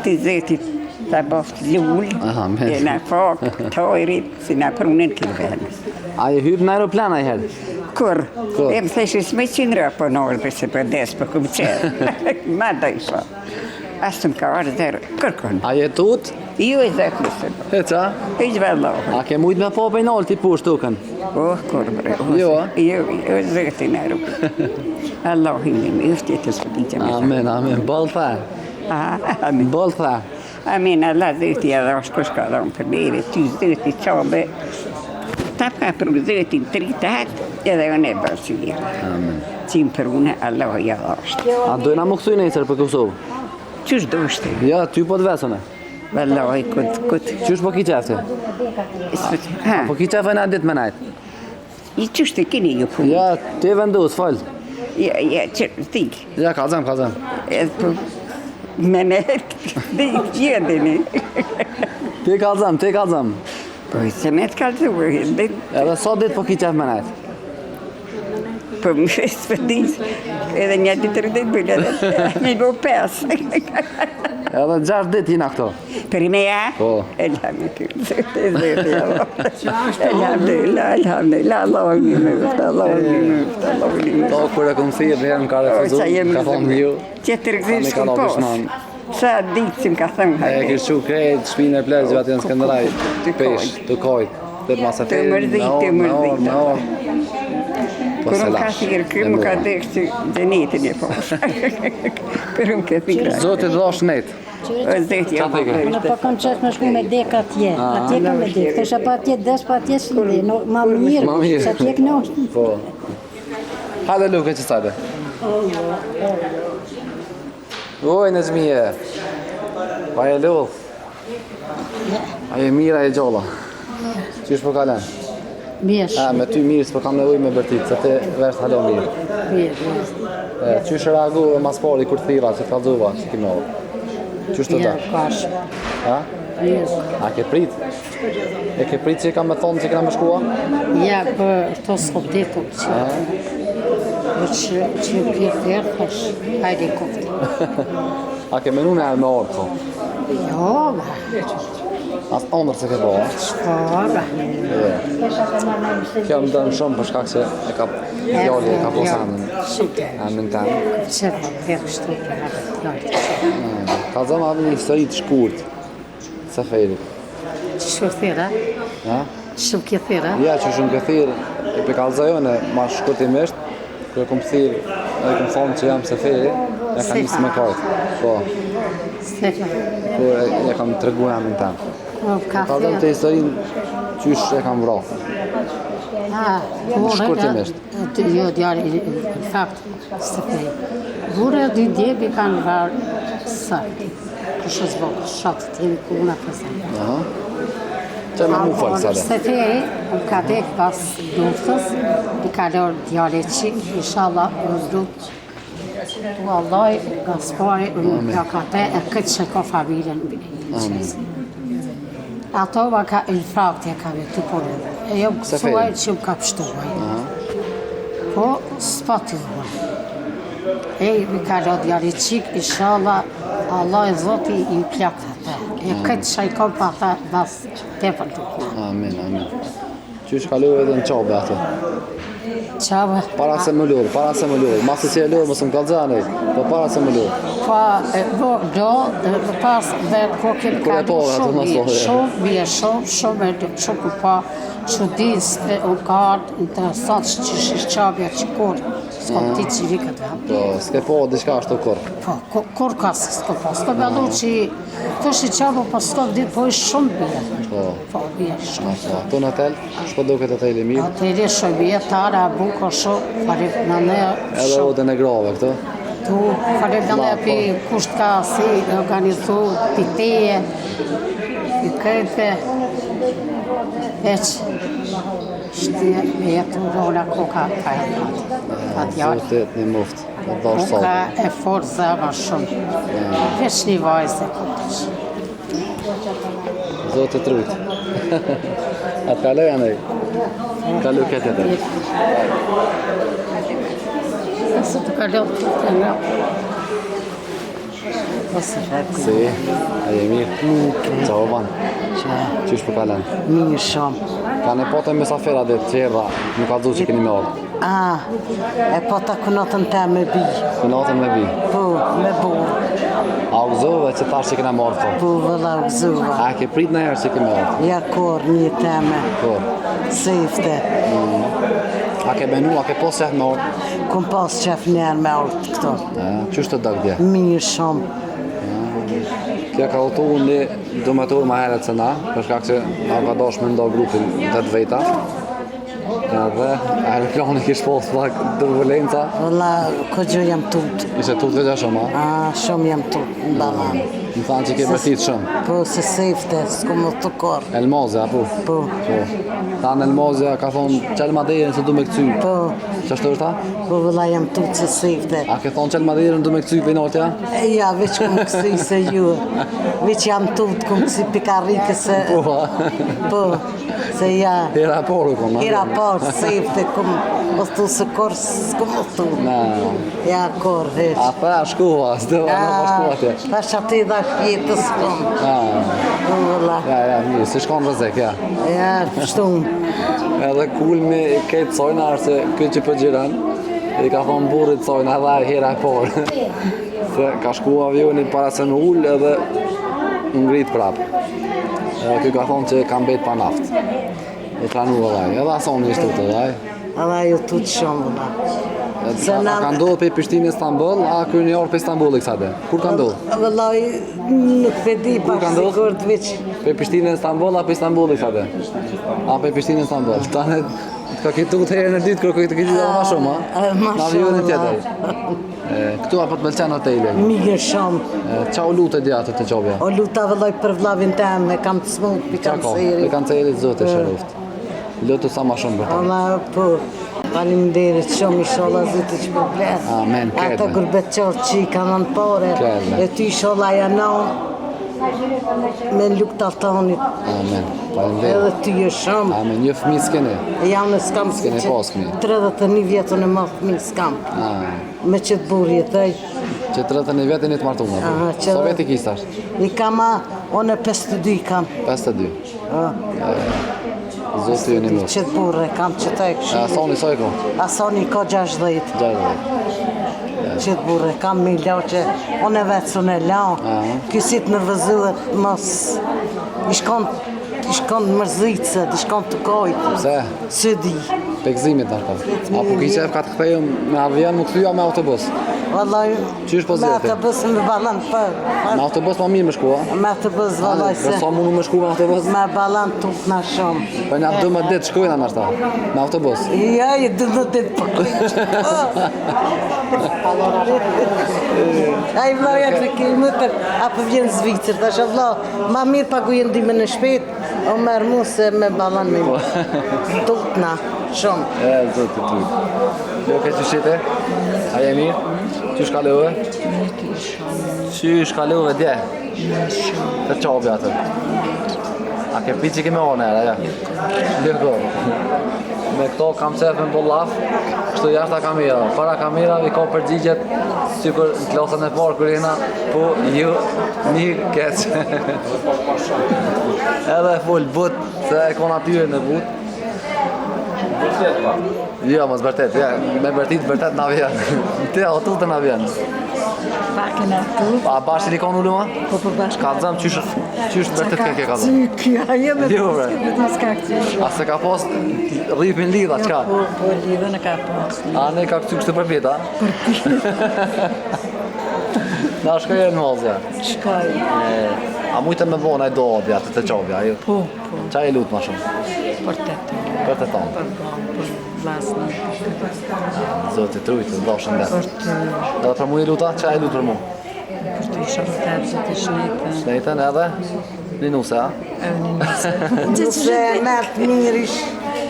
Të zëtit të boft lull, e në fakë, tojrit, si në prunën këllëvenë. A je hyp në aeroplan a i herë? Kur? E më theshë s'me qënë rëpo në orë për se për desë për këmë qërë. Ma da isha. Asë më ka orë dherë, kërkon. A je tut? Jo e zëtë nësë. E qa? E që vallohë. A ke mujt me po për nolë ti push tukën? Kur bre. Jo, Jo, zëtë në rukë. Allahin e më ëftje të së diqë me. Amen, amen. Bol tha. Amen. Bol tha. Amen, Allah zëti edhe është kush ka dhonë për neve, ty zëti qabe. Ta ka për zëtin 30 edhe unë e bërësirë. Amen. Qimë për unë, Allah i edhe është. A dojna më këthuj nesër për Kosovë? Qysh do është? Ja, ty po të vesëne. Wallahi, këtë. Qysh po ki qefti? Po ki qefë në ditë me najtë? I qysh të kini ju punë? Ja, ti vendus, falë. Ja, stik. Ja, kalzem. Edhe po, me netë, dik jedini. Ti kalzem. Po, se me të kalzuë, Edhe sot ditë po ki qefë me najtë? po më shesë për disë, edhe një ditë rëdit bëllë, edhe një bo 5. Edhe 6 ditë jina këto? Për i me ja? Po. Elhamdulillah, Allah u një mëftë, To kur e këmë thirë, herë më ka refuzu, ka thonë ju. Që të rëgzim s'kom posë. Sa ditë që më ka thëmë E kështë që krejt, shpinë e plezgjë atë në Skënderaj, pesh, të kojt, të masaferi, me orë. Kërë më ka thirë, kërë më ka dekë që gjenetin e posë. Kërë më ka thirë. Zotit dhosh net. Zeti, Qa thike? Në po kam qëtë me shku me dek atje. Atje kam me dek. Thesha pa atje des, pa atje s'lide. Ma mirë, se atje këno. Po. Hajde Luke, që sajde? Oj, në zmije. Pa e lullë. A je mira e gjolla. Qysh po kalen? Mirë. Me ty mirë, s'po kam nevoj me bërtit, se ti vesh halo mirë. Mirë. Qysh reagu e mas pari kur thira, që t'kalzuva, që ti mohë? Qysh të da? Kash. Ha? A ke prit? E ke prit që i kam me thonë që i këna me shkua? Ja, për to s'ko ditu që. Që pjerë therë, thash, hajde i koftë. A ke menu me e me orë, po? Jo, ba. As ondër se ke po, Shko, ba. Kjo më dënë shumë për shkak që e ka djali, e ka posanën. Amin tanë. Që për therë kështu për hajde djali. Ka zëma avë një histori të shkurt, Seferit. Që shko thera? Ja? Shko kje thera? Ja, që shumë këthirë, e pe kalzajone, ma shkurtimisht, kërë kom thirë, e kom thonë që jam Seferi, e ka njësë me kajtë. Po, Sefer. kur e kam të regu amin tanë. Ka Ka zëmë të historinë qysh e kam vro. Shkurtimisht. Jo, djali, në fakt, Seferi. Vure dy djebi kanë varë sërë. Kështë zbogë, shatë të jemi ku una përsa. Që me mu falë, sale? Seferi, ka dek pas luftës, i ka lorë djali qik, inshallah, në zdut. Tu Allah, Gaspari, nga ka te, e këtë që ka familjen në qësë. Ato ma ka ilfrakti e ka vetu përën. E jo kësuaj që më ka pështuaj. Po, s'pa të dhuaj. E mi ka lorë djali qik, inshallah, Allah e Zoti i plak të te. E këtë që i kom pa ta bas te për të. Amin. Qysh kalu edhe në qabe ato? Qabe? Para se më lurë. Masi që e lurë, mësë më kalzane, po para se më lurë. Pa, do, pas dhe ko kemë kalu shumë ku pa që disë u kardë interesant që shishë qabja që kurë. S'ko ti që vi këtë vëmë. Po, s'ke po, diçka ashtu kur. Po, kur ka se s'ko po. S'ko me lu që të shi qabë, po s'ko ditë, po ishë shumë bje. Po, bje shumë. Tu në hotel, shpo do këtë hoteli mirë? Hoteli shumë bje, tara, buko shumë, farim në ne shumë. Edhe odën e grave këtu? Tu, farim në ne pi kusht ka si, organizu, piteje, i këjtë, eqë. Jetu rola koka ka jetat. Zotit një muft. Koka e forza ma shumë. Vesh një vajzë e kutësh. Zotit trujt. Atë kaloj anej. Kalu këtë të. Se të kalot të nga. Si, a je mirë? Qao ban? Qysh për kalen? Mirë shumë. Ka në pote mesafera dhe të qerra, nuk ka dhu që keni me orë. E po ta kunotën te me bi. Kunotën me bi? Po, me bu. A u gëzove që tash që kena morë të? Po, vëlla u gëzova. A ke prit në herë që ke me orë? Ja kor, një teme. Kor? Sefte. A ke menu, a ke pos qef me orë? Kum pas qef njerë me orë të këto. Qysh të dëgdje? Mirë shumë. Kja ka utu një dometur ma heret se na, përshka që na ka dosh me ndo grupin të të vejta. Dhe aeroplani kish posë pak turbulenca. Vëlla, ko gjë jam tut. Ishe tut veqa shumë, a? Shumë jam tut, në balan. Më thanë që ke bërtit shumë. Po, se sefte, s'ku më të korë. Elmozja, po? Po. Thanë Elmozja ka thonë qel maderin se du me këcy. Po. Qashtu është ta? Po, vëlla, jam tut se sefte. A ke thonë qel maderin du me këcy për inotja? Ja, veç ku më kësi se ju. Veç jam tut, ku më kësi pikarike se... Po, se ja... Hera poru, kom. Hera poru, sefte, ku më... Mos tu se korë, s'ku më tu. Ja, korë, veç. A pa shkuva, s'do a në pa shkuva tje. Ta shati dha jetës kom. Ja, mirë, si shkon rëzek, ja. Ja, pështum. Edhe kulmi kejtë sojna është se këtë që përgjiran, i ka thonë burit sojna edhe hera e porë. Se ka shku avioni para se në ullë edhe ngrit prapë. Edhe këtë ka thonë që kam bet pa naftë. E tranu edhe, edhe asoni ishtu të edhe. Edhe ju tut shumë, vëlla. A ka ndodhë për Prishtinë Istanbul, a kërë një orë për Istanbul i kësate? Kur ka ndodhë? Vëlla, nuk përdi pak sigurt veç. Për Prishtinë Istanbul, a për Istanbul i kësate? A për Prishtinë Istanbul. Tane, të ka kitu të herë në ditë, kërë këtë kitu dhe ma shumë, a? Ma shumë, në avionin tjetër. Këtu a për të melqenë hoteli? Mirë shumë. Qa u lutë e djatë të qobja? O luta vëlloj për vlavin tem, e kam të smut, për kanceri. Për kancerit zote shëruft. Lutë sa ma shumë për ta. Faleminderit shumë, inshallah Zoti që përplet. Amen, kërme. Ata gurbetqorë që i kanë në pare, e ty inshallah janon me lukt altanit. Amen, faleminderit. Edhe ty e shumë. Amen, një fëmi s'kene? Jam në skam s'kene pas fëmi? 31 vjetën e ma fëmi s'kam. Me qëtë burë jetëj. Që 31 vjetën i të martunë? So veti kista është? I kama, one 52 i kam. 52? Zotë ju një mështë. Qëtë burë e kam qëtë e këshirë. Asoni soj ko? Asoni ko 60. Qëtë burë e kam me lau që one vetë së në lau. Kësit në vëzuhet mos i shkon mërzitëse, i shkon të kojtë. Pse? Së di. Pekzimit në shkon. Apo ki qef ka të këtheju me avion, më këthyja me autobus? Vallaj, me autobus me balan për. Me autobus ma mirë me shkua? Me autobus, vallaj se. Sa mundu me shku me autobus? Me balan tuk na shumë. Për një 12 ditë shkujna në ashta, me autobus? Ja, 12 ditë për Ai vlau janë të kilometër, apo vjen Zvicër, ta shë vlau, ma mirë pagujen dime në shpet, o merë mu se me balan me tutna, shumë. Zotë të tujtë. Jo ke që shite? A je mirë? Qysh kalove? Qysh kalove dje? Të qobi atër? A ke pi që keme o nërë, ja? Lirko. Me këto kam qef me bollaf, kështu jashta kamera. Para kamera i ka përgjigjet, si kur në klasën e parë kër jena, po ju një keq. Edhe full but, se e kona tyre në but. Jo, mos bërtet, ja, me bërtit në avion. Te o tutë në avion. Pak në tutë. A bashkë li konë ullu ma? Po bashkë. Ka zëmë qysh bërtet ke ka zëmë? Kja, jemi të A se ka pos rripin lidha, qka? Po, lidha në ka pos. A ne ka këty kështë përpjet, a? Na shkaj e në mozja? Shkaj. A mujtë me vona e do obja, të qobja? Po. Qa e lutë ma shumë? Për të tonë. Për të tonë? Për vlasnë. Zotë i trujtë, do shëndet. Edhe për mu i luta, qa e lutë për mu? Për të isha rëtërë, të shnetën. Shnetën edhe? Një nuse, a? Një nuse. Nuse, natë mirish.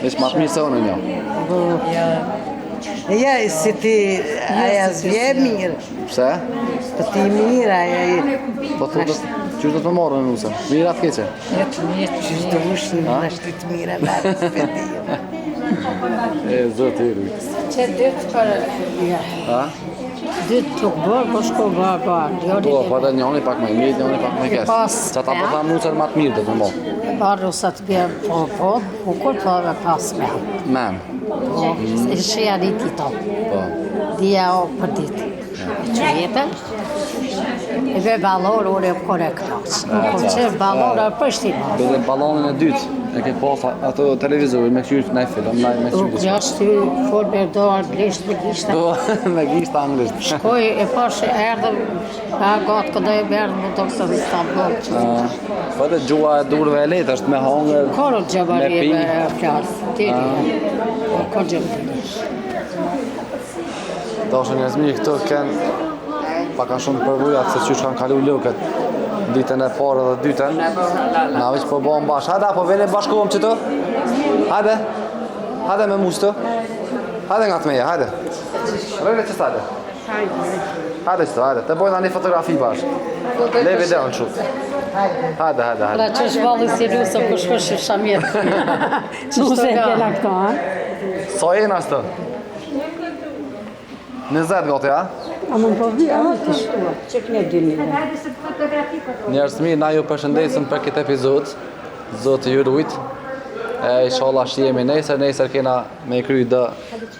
Veç ma të mirë se unë një. Ja, si ti, aja zvje mirë. Pse? Po ti mirë, aja... Po të qështë do të morë në nusën? Mirë atë keqe? Jetë mirë, qështë të ushtë në nështë të mirë, në spedio. E, zëtë i rujtë. Që dytë për... Ha? Dytë të bërë, po shko bërë. Po, po edhe njëni pak më i mirë, njëni pak më i kesë. Që ta po ta nusën ma të mirë dhe të mo. Barru sa të bjerë, po, kur po dhe pas me. Men. Po, e shia riti to. Po. Dija o për ditë. Që jetë? E be balor, ore kore knoqë. Nuk që balor e pështinë. Bedhe balonin e dytë. E ke pas ato televizorin me qyrë në film, me qyrë Nuk gjashtë ty, folë me dorë, blishtë me gishtë. Po, me gishtë anglisht. Shkoj e pashë erdhëm, ka gatë këndë e erdhëm në doktor në Istanbul. Po edhe gjua e durve e letë është me hongër, Koro me gjabari pi. me fjarë, tiri. Koro gjabari. Do është njërës mirë këtu kënë paka shumë përvujat se qysh kanë kalu lukët ditën e parë dhe dytën. Na veç po bëhem bashkë. Hajde, apo vene bashkohem që tu? Hajde. Hajde me mus tu. Hajde nga të meje, hajde. Rëjnë që hajde. Hajde që tu, hajde. Të bojna një fotografi bashkë. Le video në shumë. Hajde. Pra që shvalli si lusë, ku shkosh i shamirë. Nuse e kjela këto, ha? So jena së të? 20 gati, ha? A më po vi, a të shtua, që këne dy një. Njerëz mirë, na ju përshëndesim për këtë epizod. Zoti ju rujt. Inshallah shihemi nesër kena me kry dë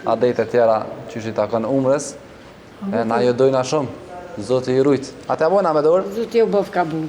adete tjera që i takon umrës. Na ju dojna shumë. Zoti ju rujt. Atë abona me dorë. Zoti ju bëf kabul.